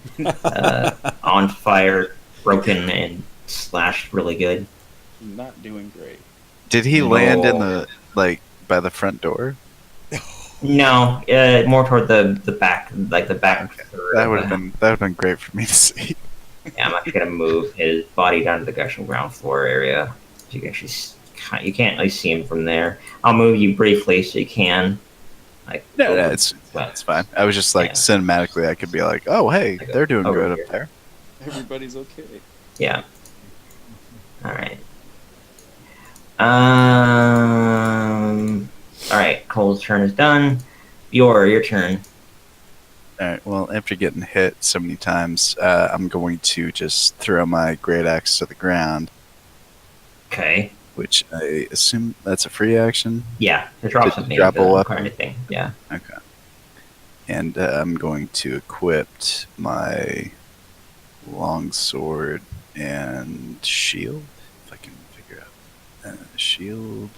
on fire, broken, and slashed really good. Not doing great. Did he land in No. the by the front door? No, more toward the back, like the back. third That of would the have been great for me to see. Yeah, I'm actually gonna move his body down to the actual ground floor area, so you can actually you can't really see him from there. I'll move you briefly so you can. Like No, over- it's well, it's fine. I was just like Yeah. cinematically, I could be like, oh hey, Like, they're doing over good here. up there. Everybody's okay. Yeah. All right. All right. Cole's turn is done. Your turn. All right. Well, after getting hit so many times, I'm going to just throw my great axe to the ground, Okay. which I assume that's a free action. Yeah. To drop Did something. drop a doesn't weapon? require anything. Yeah. Okay. And I'm going to equip my longsword and shield, if I can figure out. Shield,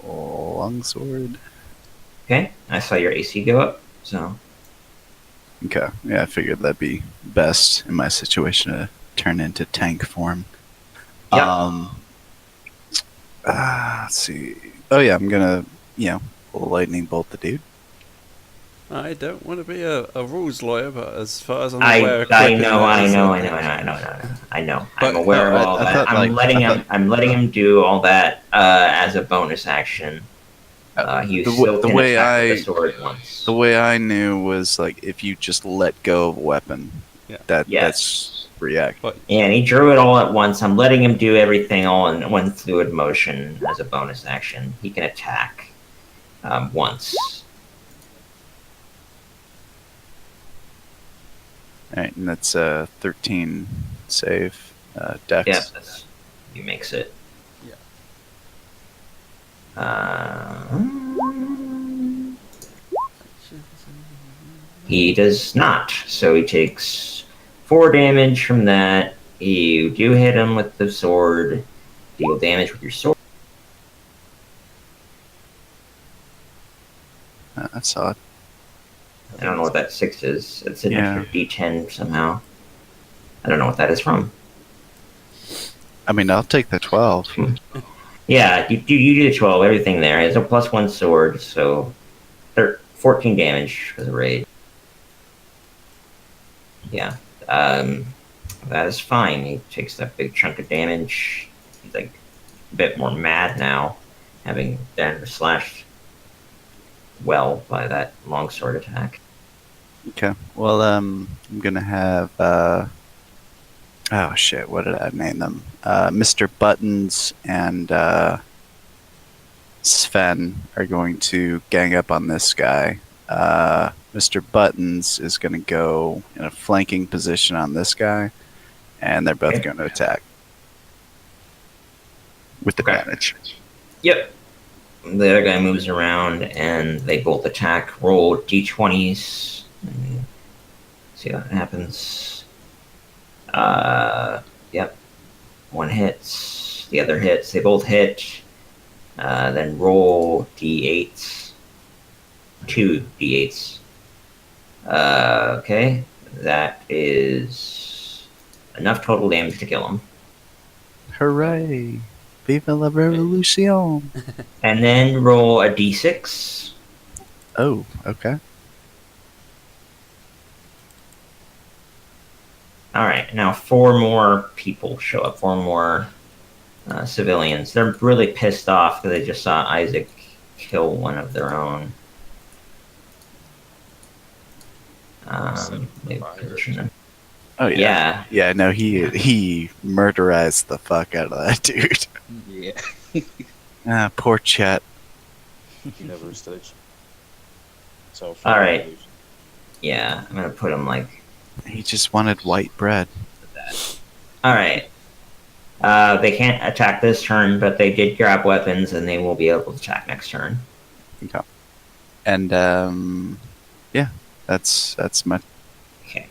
longsword. Okay. I saw your AC go up. So Okay, yeah, I figured that'd be best in my situation to turn into tank form. Yeah. Let's see. Oh yeah, I'm gonna, lightning bolt the dude. I don't want to be a rules lawyer, but as far as I'm I aware, know. equipping that is I know. But- I'm aware of no, all I that. thought, I'm like- letting him do all that as a bonus action. He The still can way attack with the I- sword once. The way I knew was like if you just let go of a weapon, Yeah. that's Yes. react. But Yeah, and he drew it all at once. I'm letting him do everything all in one fluid motion as a bonus action. He can attack once. All right, and that's 13 save, dex. Yeah, he makes it. Yeah. He does not. So he takes 4 damage from that. You do hit him with the sword. Deal damage with your sword. That's odd. I don't know what that 6 is. It's an Yeah. extra D10 somehow. I don't know what that is from. I mean, I'll take the 12. Yeah, you do the 12, everything there. It's a +1 sword, so 14 damage for the raid. Yeah, that is fine. He takes that big chunk of damage. He's like a bit more mad now, having been slashed well by that longsword attack. Okay. Well, I'm gonna have oh shit, what did I name them? Mr. Buttons and Sven are going to gang up on this guy. Mr. Buttons is going to go in a flanking position on this guy, and they're both Okay. going to attack with Okay. advantage. Yep. The other guy moves around and they both attack. Roll d20s. And see what happens. Yep. One hits. The other hits. They both hit. Then roll d8s. 2 d8s. Okay. That is enough total damage to kill him. Hooray! Viva la revolution! And then roll a d6. Oh, okay. Alright, now 4 more people show up. 4 more civilians. They're really pissed off because they just saw Isaac kill one of their own. Maybe position them. Oh yeah. Yeah. Yeah, no, he murderized the fuck out of that dude. Yeah. Poor Chet. He never stood. So. All right. Yeah, I'm gonna put him like He just wanted white bread. that. Alright. They can't attack this turn, but they did grab weapons and they will be able to attack next turn. Okay. And yeah, that's my Okay.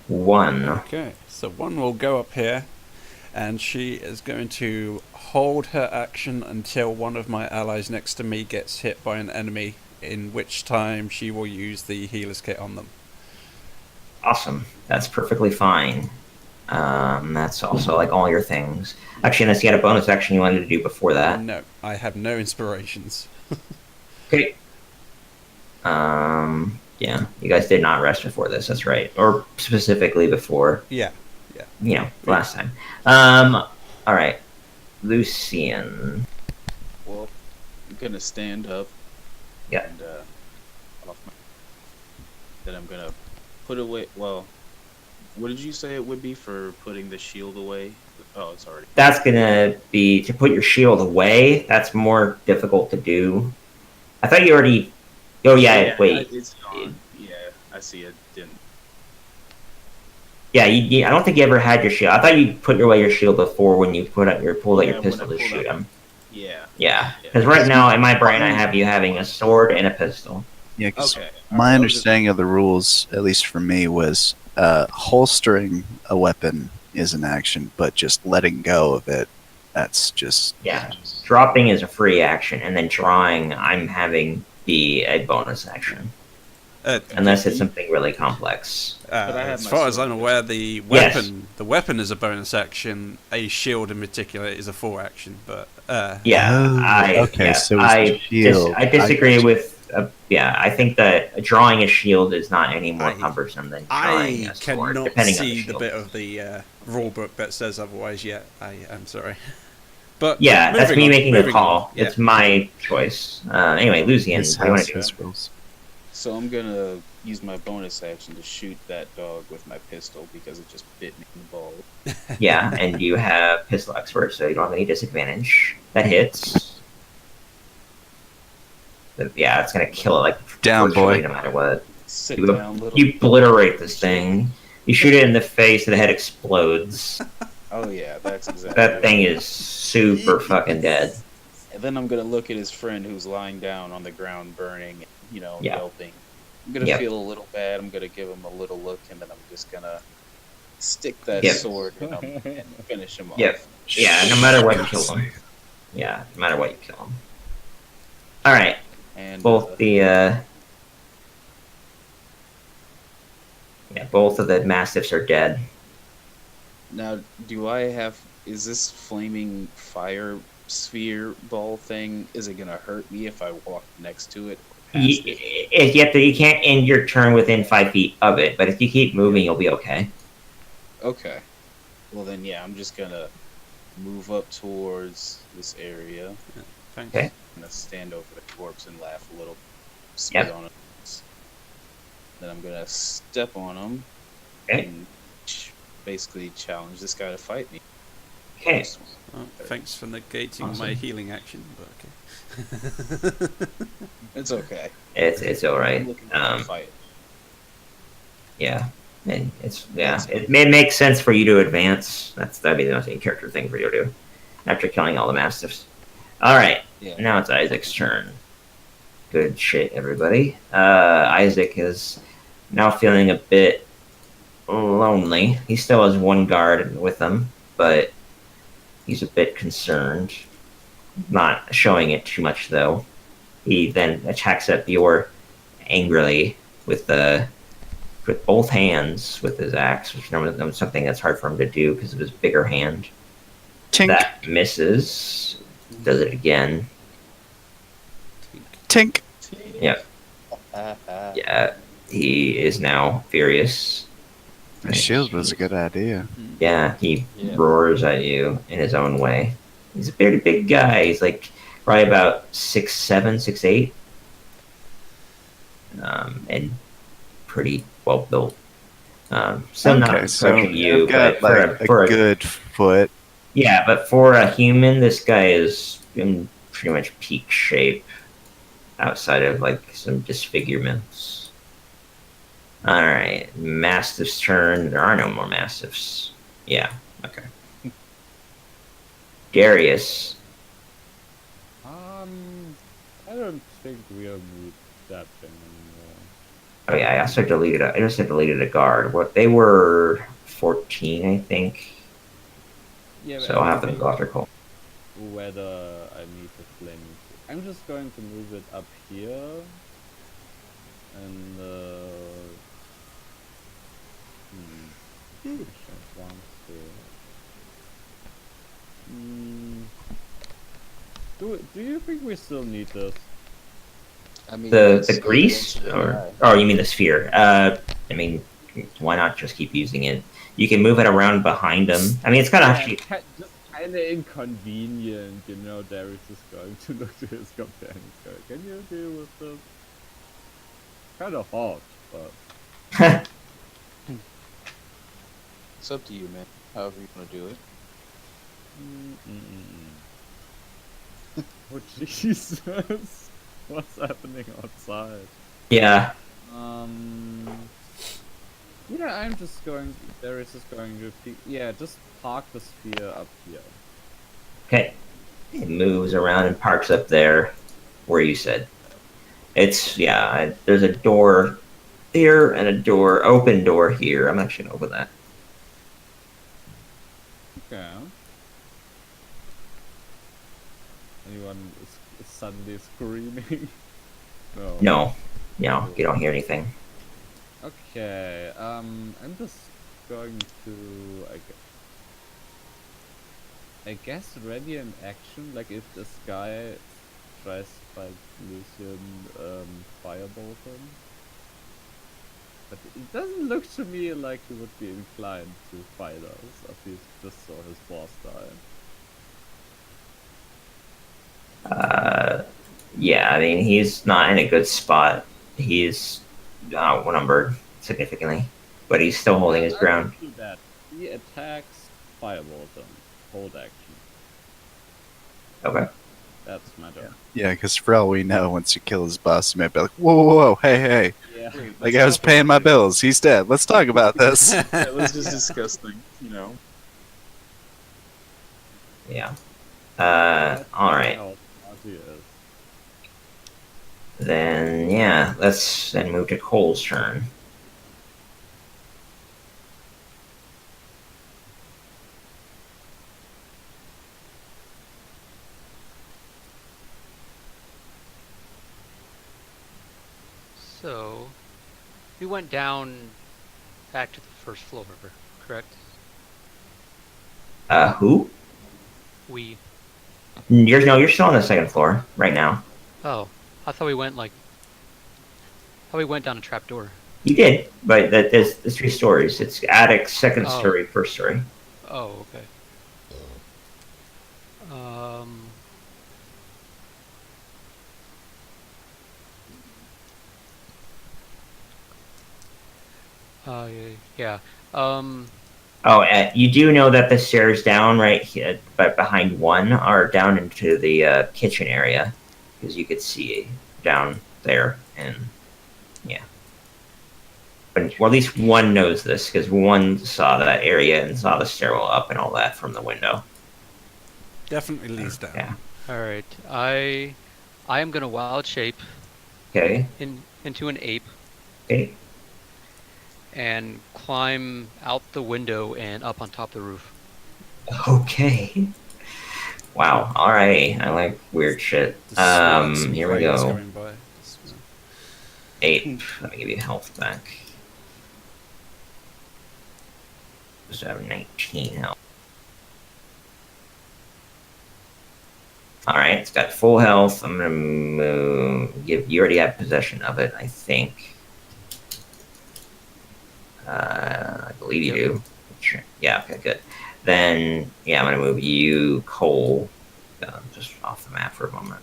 1. Okay, so one will go up here, and she is going to hold her action until one of my allies next to me gets hit by an enemy, in which time she will use the healer's kit on them. Awesome. That's perfectly fine. That's also like all your things. Actually, unless you had a bonus action you wanted to do before that. No, I have no inspirations. Okay. Yeah, you guys did not rest before this, that's right. Or specifically before, Yeah. last time. Alright. Lucian. Well, I'm gonna stand up. Yeah. And off my. Then I'm gonna put away. Well, what did you say it would be for putting the shield away? Oh, it's already. That's gonna be to put your shield away. That's more difficult to do. I thought you already. Oh yeah, wait. It's gone. Yeah, I see it. Didn't. Yeah, I don't think you ever had your shield. I thought you put away your shield before when you pulled out your when pistol I to pulled shoot out- him. Yeah. Yeah, because right now in my brain I have you having a sword and a pistol. yeah. 'Cause Okay. my understanding of the rules, at least for me, was holstering a weapon is an action, but just letting go of it, that's just Yeah, dropping is a free action, and then drawing I'm having be a bonus action, unless it's something really complex. But I have As my far as sword. I'm aware, the Yes. weapon is a bonus action. A shield in particular is a full action, but Yeah, Oh, okay, so it's the shield. I disagree I- with. I think that drawing a shield is not any more I- cumbersome than drawing I a sword, cannot depending on see the the shield. bit of the rule book that says otherwise yet. I'm sorry. But Yeah, that's moving me on, making a moving call. on. Yeah. It's my choice. Anyway, Lucian, His what do you want house to do? has rules. So I'm gonna use my bonus action to shoot that dog with my pistol because it just bit me in the ball. Yeah, and you have pistol expert, so you don't have any disadvantage. That hits. But yeah, it's gonna kill it like Down, virtually boy. no matter what. Sit You, down, little. you obliterate this thing. You shoot it in the face, and the head explodes. Oh yeah, that's exactly. That thing is super fucking dead. And then I'm gonna look at his friend who's lying down on the ground, burning, Yeah. yelping. I'm gonna Yep. feel a little bad. I'm gonna give him a little look, and then I'm just gonna stick that Yep. sword and finish him off. Yep. Yeah, no matter what, you kill them. Yeah, no matter what, you kill them. All right, And both both of the mastiffs are dead. now, do I have? Is this flaming fire sphere ball thing? Is it gonna hurt me if I walk next to it? Past it? You can't end your turn within 5 feet of it, but if you keep moving, you'll be okay. Okay. Well then, yeah, I'm just gonna move up towards this area. thanks. Okay. I'm gonna stand over the corpse and laugh a little, spit Yep. on it. Then I'm gonna step on him Okay. and basically challenge this guy to fight me. Okay. Oh, thanks for negating my Awesome. healing action, but okay. It's okay. It's all right. I'm looking for a fight. Yeah. And it may make sense for you to advance. That'd be the most in-character thing for you to do after killing all the mastiffs. All right. Yeah. Now it's Isaac's turn. Good shit, everybody. Isaac is now feeling a bit lonely. He still has one guard with him, but he's a bit concerned. Not showing it too much, though. He then attacks at Bjor angrily with both hands with his axe, which is something that's hard for him to do because of his bigger hand. Tink, That misses. Does it again. tink. Yep. Yeah. He is now furious. A shield was a good idea. Yeah, he Yeah. roars at you in his own way. He's a very big guy. He's like probably about 6'7", 6'8", and pretty well built. So not Okay, so approaching you, I've got but like for a good foot. yeah, but for a human, this guy is in pretty much peak shape. Outside of like some disfigurements. All right, Mastiff's turn. There are no more Mastiffs. Yeah. Okay. Darius. I don't think we'll need that thing anymore. Oh yeah, I also deleted. I just deleted a guard. What they were 14, I think. Yeah, So I'll have them go after Cole. whether I need the flaming. I'm just going to move it up here, and do you think we still need this? I mean, The it's grease, eventually or die. oh, you mean the sphere? I mean, why not just keep using it? You can move it around behind him. I mean, it's kind of actually. Just kind of inconvenient, you know. Darius is going to look to his companions. Going, can you deal with this? Kind of hard, but It's up to you, man. However you want to do it. Oh Jesus! What's happening outside? Yeah. Yeah, I'm just going. Darius is going to. Yeah, just park the sphere up here. Okay. It moves around and parks up there, where you said. It's there's a door here and a open door here. I'm actually gonna open that. Okay. Anyone is suddenly screaming? No. No, you don't hear anything. Okay. I'm just going to. I guess ready in action. Like if this guy tries to fight Lucian, firebolt him. But it doesn't look to me like he would be inclined to fight us. At least just saw his boss die. Yeah, I mean he's not in a good spot. He's outnumbered significantly, but he's still holding his ground. Do that. He attacks firebolt him. Hold action. Okay. That's my turn. Yeah, because for all we know, once you kill his boss, you might be like, whoa, whoa, whoa, hey, hey. Yeah. Like, I was paying my bills. He's dead. Let's talk about this. Yeah, let's just discuss things, you know. Yeah. All right. Then let's then move to Cole's turn. So, we went down back to the first floor, correct? Who? We. You're still on the second floor right now. Oh, I thought we went down a trapdoor. You did, but there's 3 stories. It's attic, second Oh. story, first story. Oh, okay. Yeah. Um, Oh, you do know that the stairs down right here, but behind one are down into the kitchen area, because you could see down there, and yeah. But well, at least one knows this because one saw that area and saw the stairwell up and all that from the window. Definitely leads down. Yeah. all right. I am gonna wild shape Okay. into an ape Okay. and climb out the window and up on top of the roof. Okay. Wow. Alrighty. I like weird shit. The smart some Here we cranes go. going by. 8. Let me give you health back. Just have 19 health. Alright, it's got full health. I'm gonna move. You already have possession of it, I think. I believe you do. Sure. Yeah, okay, good. Then, yeah, I'm gonna move you, Cole, just off the map for a moment.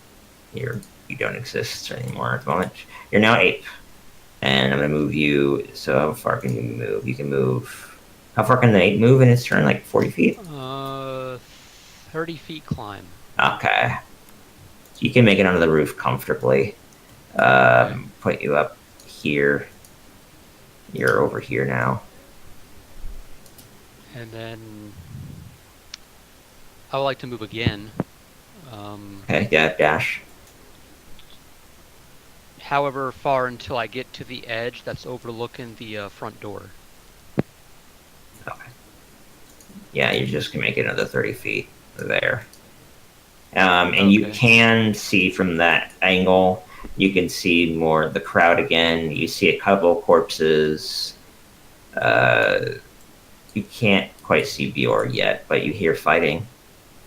You don't exist anymore at the moment. You're now ape. And I'm gonna move you. So how far can you move? You can move. How far can the ape move in its turn? Like 40 feet? 30 feet climb. Okay. You can make it onto the roof comfortably. Put you up here. You're over here now. And then I would like to move again. Okay, yeah, dash. However far until I get to the edge that's overlooking the front door. Okay. Yeah, you just can make it another 30 feet there. And you Okay. can see from that angle, you can see more of the crowd again. You see a couple corpses. You can't quite see Bjorn yet, but you hear fighting.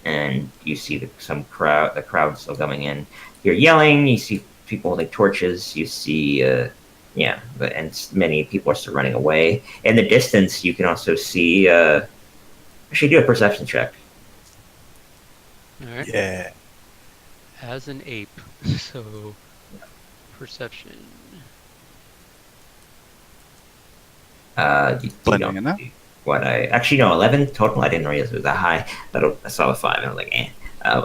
And you see the crowd still coming in. You're yelling, you see people holding torches, you see, and many people are still running away. In the distance, you can also see, actually do a perception check. Alright. Yeah. As an ape. So perception. You Blending don't enough? see what actually, no, 11 total. I didn't realize it was that high. I saw the 5 and I was like, eh.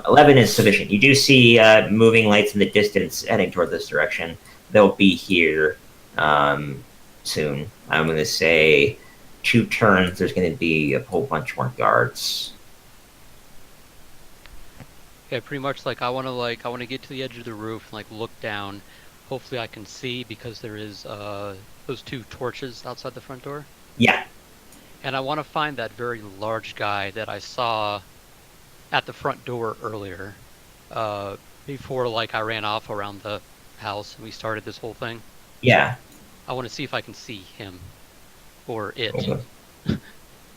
11 is sufficient. You do see moving lights in the distance heading toward this direction. They'll be here soon. I'm going to say 2 turns. There's going to be a whole bunch more guards. Yeah, pretty much I want to get to the edge of the roof and look down. Hopefully I can see because there is those 2 torches outside the front door. Yeah. And I want to find that very large guy that I saw at the front door earlier, before I ran off around the house and we started this whole thing. Yeah. I want to see if I can see him or it. Okay. All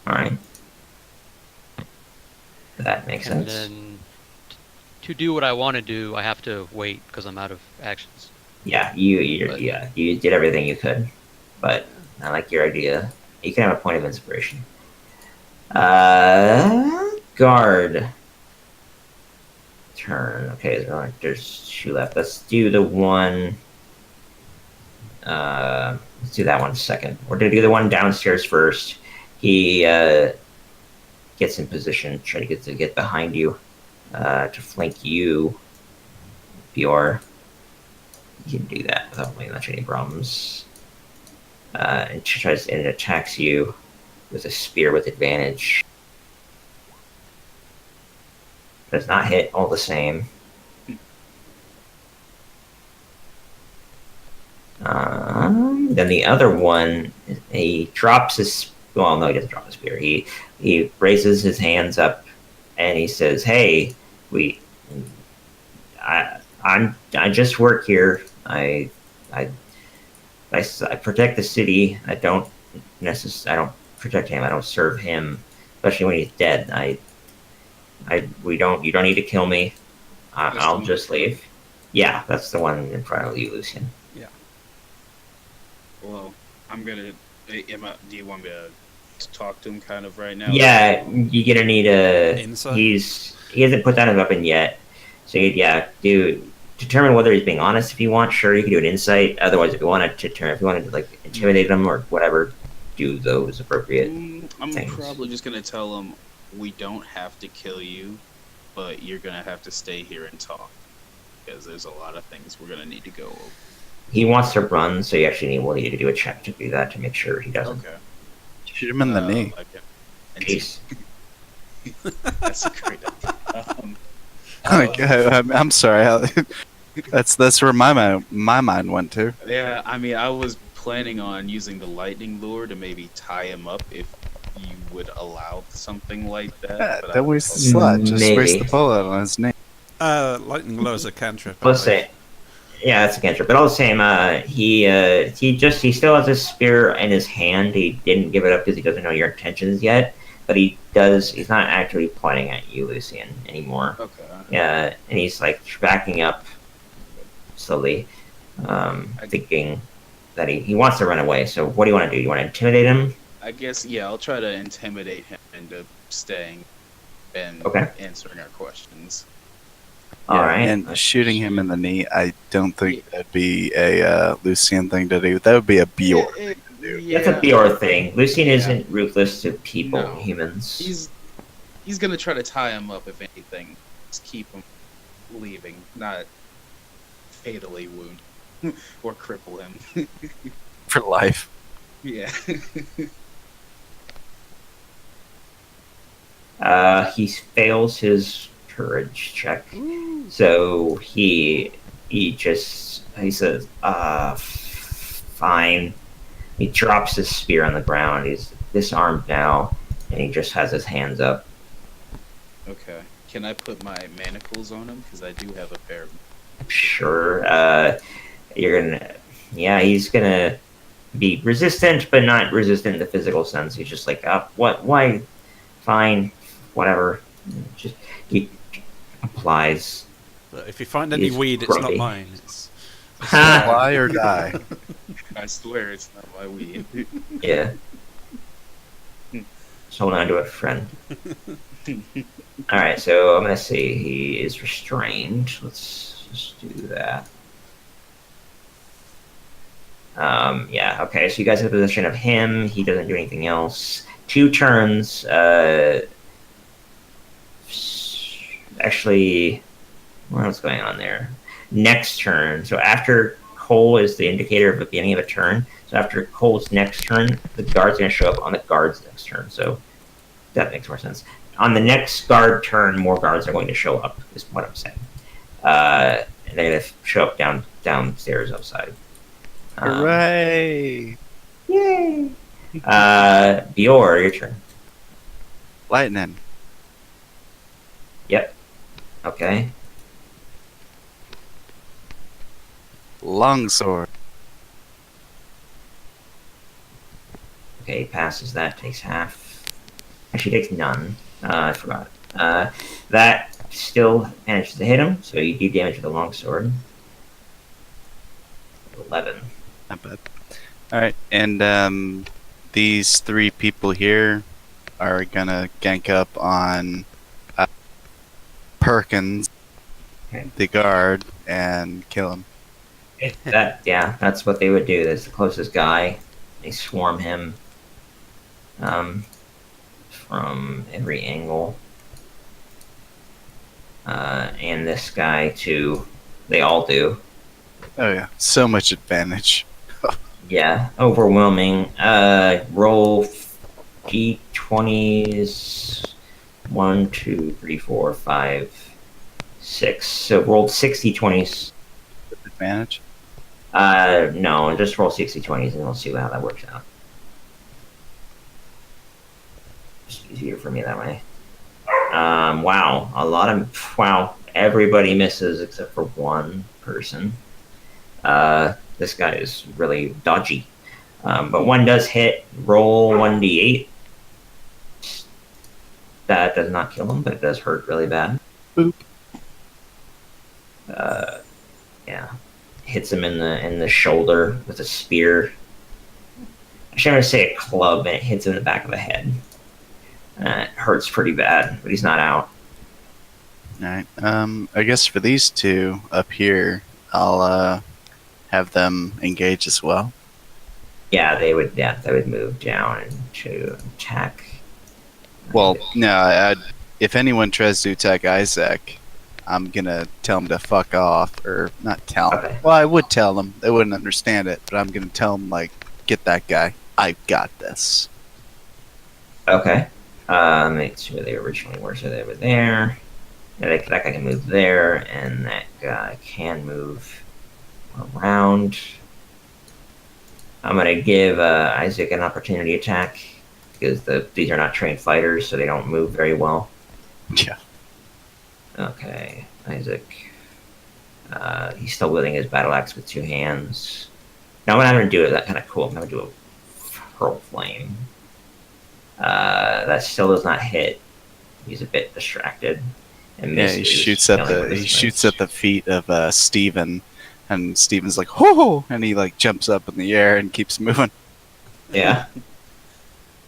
right. That makes And sense. then to do what I want to do, I have to wait because I'm out of actions. Yeah, you did everything you could, but I like your idea. You can have a point of inspiration. Guard turn. Okay, there's 2 left. Let's do the one. Let's do that one second. We're gonna do the one downstairs first. He gets in position, try to get behind you, to flank you, Bjorn. You can do that without really much any problems. And it attacks you with a spear with advantage. Does not hit all the same. Then the other one, he drops his. Well, no, he doesn't drop his spear. He raises his hands up, and he says, "Hey, I just work here. I protect the city. I don't protect him. I don't serve him, especially when he's dead. You don't need to kill me. I'll just leave." Yeah, that's the one in front of you, Lucian. Yeah. Well, I'm gonna. Do you want me to talk to him kind of right now? Yeah, you're gonna need a. Insight? He hasn't put down his weapon yet, so determine whether he's being honest. If you want, sure, you can do an insight. Otherwise, if you wanted to intimidate him or whatever, do those appropriate. I'm things. probably just gonna tell him we don't have to kill you, but you're gonna have to stay here and talk because there's a lot of things we're gonna need to go over. He wants to run, so you actually will need to do a check to do that to make sure he doesn't. Okay. Shoot him in the knee. Okay. And Jeez. that's a great idea. I'm sorry. That's where my mind went to. Yeah, I mean, I was planning on using the lightning lure to maybe tie him up if you would allow something like that. Yeah, but I don't was waste the hoping- slot. Just Maybe. waste the bullet on his knee. Lightning Lore's a cantrip. I Let's believe. say, yeah, that's a cantrip. But all the same, he still has his spear in his hand. He didn't give it up because he doesn't know your intentions yet. But he does. He's not actually pointing at you, Lucian, anymore. Okay. Yeah, and he's like backing up slowly, thinking that he wants to run away. So what do you want to do? You want to intimidate him? I guess, yeah, I'll try to intimidate him into staying and Okay. answering our questions. All right. And shooting him in the knee, I don't think that'd be a Lucian thing to do. That would be a Bjorn. That's a Bjorn thing. Lucian isn't ruthless to people, No. humans. He's gonna try to tie him up if anything. Just keep him leaving, not fatally wound or cripple him. For life. Yeah. He fails his courage check, so he says, fine. He drops his spear on the ground. He's disarmed now, and he just has his hands up. Okay. Can I put my manacles on him? Because I do have a pair of. Sure. He's gonna be resistant, but not resistant in the physical sense. He's just like, what? Why? Fine, whatever. Just he applies. But if you find any He's weed, it's not grumpy. mine. It's Fly or die. I swear it's not my weed. Yeah. Just hold on to it, friend. All right, so I'm gonna see. He is restrained. Let's just do that. Yeah. Okay. So you guys have possession of him. He doesn't do anything else. 2 turns. Actually, what's going on there? Next turn. So after Cole is the indicator of the beginning of a turn. So after Cole's next turn, the guard's going to show up on the guard's next turn. So that makes more sense. On the next guard turn, more guards are going to show up, is what I'm saying. And they're going to show up downstairs outside. Hooray! Yay! Bior, your turn. Lightning. Yep. Okay. Longsword. Okay, he passes that, takes half. Actually, takes none. I forgot. That still manages to hit him, so you do damage with the longsword. 11. Not bad. Alright, and these 3 people here are gonna gank up on Perkins, Okay. the guard, and kill him. That's what they would do. That's the closest guy. They swarm him from every angle. And this guy, too. They all do. Oh yeah, so much advantage. Yeah, overwhelming. Roll d20s. 1, 2, 3, 4, 5, 6. So rolled 60 20s. Advantage? No, just roll 60 20s and we'll see how that works out. Just easier for me that way. Wow. Everybody misses except for one person. This guy is really dodgy. But one does hit. Roll 1d8. That does not kill him, but it does hurt really bad. Boop. Yeah. Hits him in the shoulder with a spear. Actually, I'm going to say a club, and it hits him in the back of the head. It hurts pretty bad, but he's not out. Alright, I guess for these 2 up here, I'll have them engage as well. Yeah, they would. Yeah, they would move down to attack. Well, no. If anyone tries to attack Isaac, I'm gonna tell him to fuck off, or not tell him. Okay. Well, I would tell them. They wouldn't understand it, but I'm gonna tell them like, get that guy. I got this. Okay. Make sure they originally were. So they were there. Yeah, that guy can move there, and that guy can move around. I'm gonna give Isaac an opportunity attack because these are not trained fighters, so they don't move very well. Yeah. Okay, Isaac. He's still wielding his battle axe with 2 hands. Now, what I'm gonna do is that kind of cool. I'm gonna do a hurl flame. That still does not hit. He's a bit distracted. And Yeah, misses, he shoots at killing with the his he shoots legs. at the feet of Steven, and Steven's like, "Ho!" and he like jumps up in the air and keeps moving. Yeah.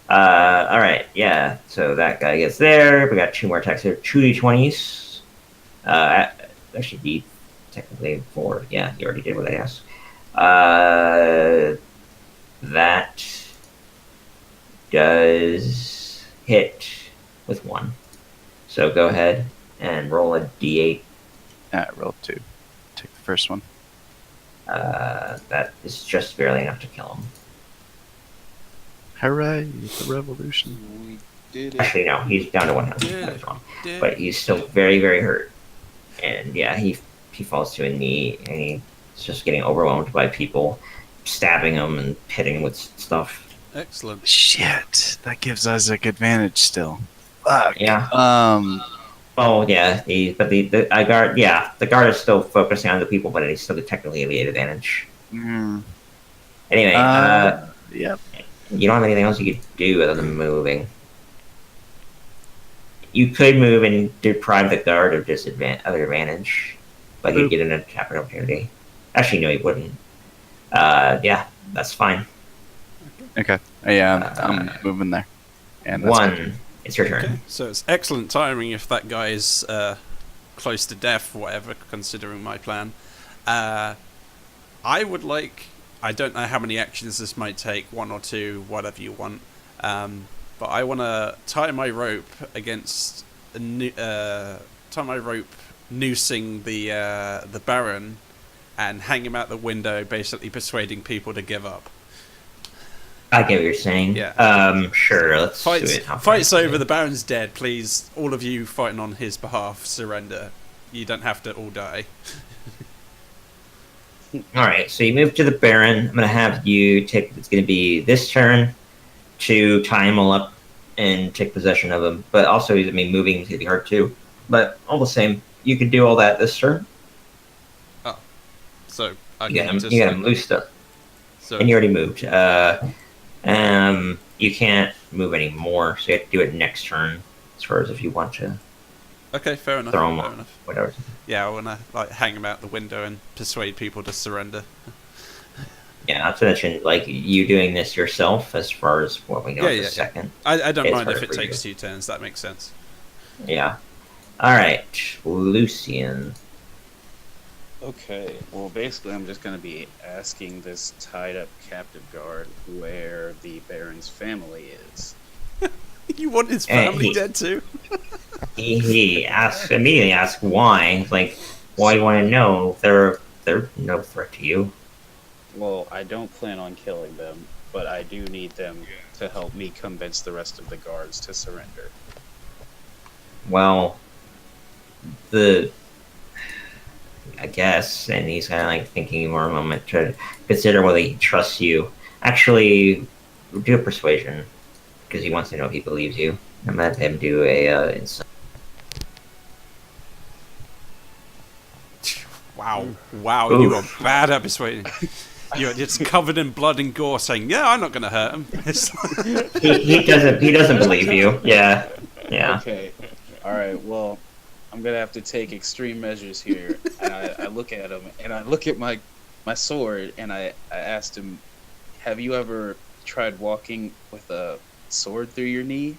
All right. Yeah. So that guy gets there. We got 2 more attacks here. 2 d20s. That should be technically 4. Yeah, you already did what I asked. That does hit with 1. So go ahead and roll a d8. Roll 2. Take the first one. That is just barely enough to kill him. Hooray! The revolution. We did it. Actually, no, he's down to 1 health. Yeah. That was wrong. Yeah. But he's still very, very hurt. And yeah, he falls to a knee, and he's just getting overwhelmed by people stabbing him and hitting him with stuff. Excellent. Shit, that gives Isaac advantage still. Fuck. Yeah. Um. Yeah. The guard. Yeah, the guard is still focusing on the people, but he's still technically at advantage. mm, Anyway, Yep. you don't have anything else you could do other than moving. You could move and deprive the guard of other advantage, but he'd get an attack opportunity. Actually, no, he wouldn't. Yeah, that's fine. Okay. Yeah, I'm moving there. And that's 1. It's your turn. Okay, so it's excellent timing if that guy is close to death, whatever, considering my plan. I would like... I don't know how many actions this might take, 1 or 2, whatever you want. But I want to tie my rope against... tie my rope noosing the Baron and hang him out the window, basically persuading people to give up. I get what you're saying. Yeah. Sure, let's do Fights, it. fights over, the Baron's dead, please. All of you fighting on his behalf, surrender. You don't have to all die. Alright, so you move to the Baron. I'm going to have you take... It's going to be this turn to tie him all up and take possession of him. But also, moving is going to be hard too. But all the same, you could do all that this turn. So I You get can just... him loosed up. So, And you already moved. You can't move anymore, so you have to do it next turn. As far as if you want to, okay, fair enough. throw him Fair off. enough. Whatever. Yeah, I want to hang him out the window and persuade people to surrender. Yeah, not to mention, you doing this yourself. As far as what we know Yeah, the yeah. second. I don't It's mind if harder it for takes you. 2 turns. That makes sense. Yeah. All right, Lucian. Okay, well, basically, I'm just going to be asking this tied-up captive guard where the Baron's family is. You want his Hey, family he- dead too? He immediately asks why. Like, why do you want to know? They're no threat to you. Well, I don't plan on killing them, but I do need them to help me convince the rest of the guards to surrender. Well, I guess, and he's kind of thinking more a moment to consider whether he trusts you. Actually, do a persuasion because he wants to know if he believes you. I'm gonna have him do a insight. Wow, wow, Oof. you are bad at persuading. You're just covered in blood and gore, saying, "Yeah, I'm not going to hurt him." It's like- He doesn't believe you. Yeah. Okay, alright, well, I'm going to have to take extreme measures here. And I look at him, and I look at my sword, and I asked him, have you ever tried walking with a sword through your knee?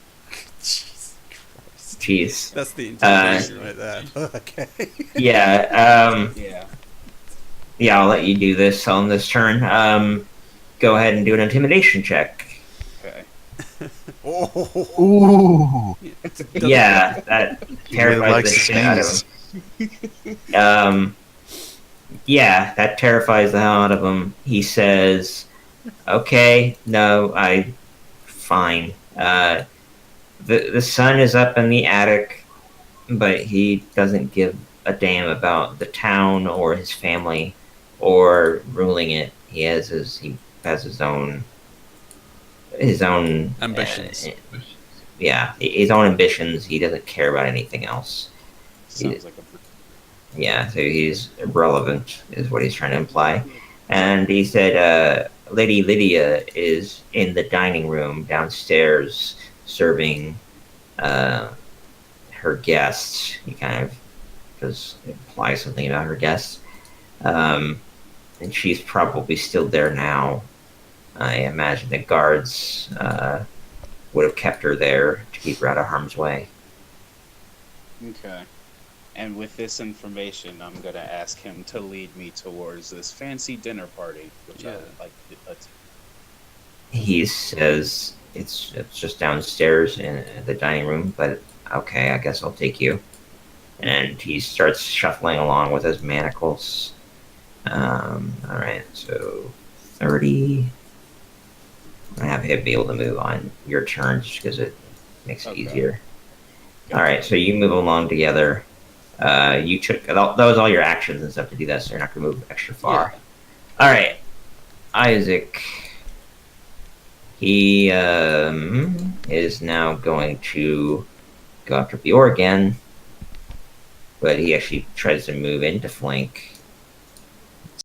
Jesus Christ. Jeez. That's the intimidation right there. Okay. Yeah. Yeah. Yeah, I'll let you do this on this turn. go ahead and do an intimidation check. Okay. Oh, Ooh. Yeah, that He really terrifies likes the his shit out of names. him. Yeah, that terrifies the hell out of him. He says, "Okay, no, fine. The sun is up in the attic, but he doesn't give a damn about the town or his family or ruling it. He has his own ambitions. his own ambitions. He doesn't care about anything else. Sounds like a. Yeah, so he's irrelevant, is what he's trying to imply. And he said, Lady Lydia is in the dining room downstairs serving her guests. He kind of does imply something about her guests. And she's probably still there now. I imagine the guards would have kept her there to keep her out of harm's way. Okay. And with this information, I'm gonna ask him to lead me towards this fancy dinner party, which I Yeah. would like to attend. He says it's just downstairs in the dining room, but okay, I guess I'll take you. And he starts shuffling along with his manacles. All right, so 30. I have him be able to move on your turn just because it makes it Okay. easier. All right, so you move along together. You took that was all your actions and stuff to do that, so you're not gonna move extra far. All right, Isaac. He is now going to go after Bjorn again, but he actually tries to move into flank.